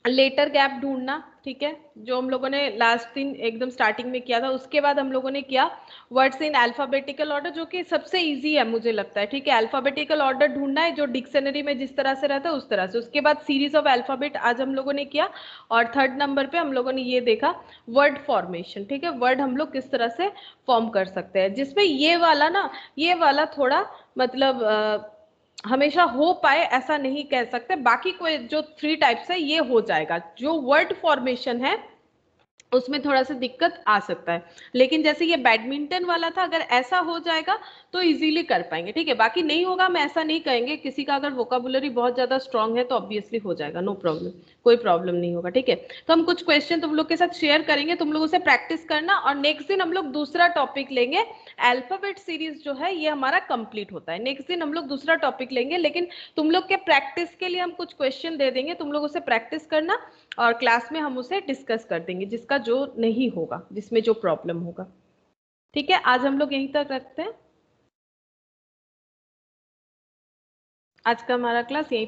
लेटर गैप ढूंढना, ठीक है, जो हम लोगों ने लास्ट दिन एकदम स्टार्टिंग में किया था। उसके बाद हम लोगों ने किया वर्ड्स इन अल्फाबेटिकल ऑर्डर, जो कि सबसे इजी है मुझे लगता है, ठीक है। अल्फाबेटिकल ऑर्डर ढूंढना है जो डिक्शनरी में जिस तरह से रहता है उस तरह से। उसके बाद सीरीज ऑफ अल्फाबेट आज हम लोगों ने किया, और थर्ड नंबर पे हम लोगों ने ये देखा वर्ड फॉर्मेशन, ठीक है, वर्ड हम लोग किस तरह से फॉर्म कर सकते हैं, जिसमें ये वाला ना, ये वाला थोड़ा मतलब हमेशा हो पाए ऐसा नहीं कह सकते। बाकी कोई जो 3 टाइप्स है ये हो जाएगा। जो वर्ड फॉर्मेशन है उसमें थोड़ा सा दिक्कत आ सकता है, लेकिन जैसे ये बैडमिंटन वाला था, अगर ऐसा हो जाएगा तो इजीली कर पाएंगे, ठीक है। बाकी नहीं होगा हम ऐसा नहीं कहेंगे, किसी का अगर वोकाबुलरी बहुत ज्यादा स्ट्रांग है तो ऑब्वियसली हो जाएगा, नो प्रॉब्लम, कोई प्रॉब्लम नहीं होगा, ठीक है। तो हम कुछ क्वेश्चन तुम लोग के साथ शेयर करेंगे, तुम लोग उसे प्रैक्टिस करना, और नेक्स्ट दिन हम लोग दूसरा टॉपिक लेंगे। अल्फाबेट सीरीज जो है ये हमारा कंप्लीट होता है, नेक्स्ट दिन हम लोग दूसरा टॉपिक लेंगे, लेकिन तुम लोग के प्रैक्टिस के लिए हम कुछ क्वेश्चन दे देंगे, तुम लोग उसे प्रैक्टिस करना, और क्लास में हम उसे डिस्कस कर देंगे, जिसका जो नहीं होगा, जिसमें जो प्रॉब्लम होगा, ठीक है। आज हम लोग यहीं तक रखते हैं, आज का हमारा क्लास यहीं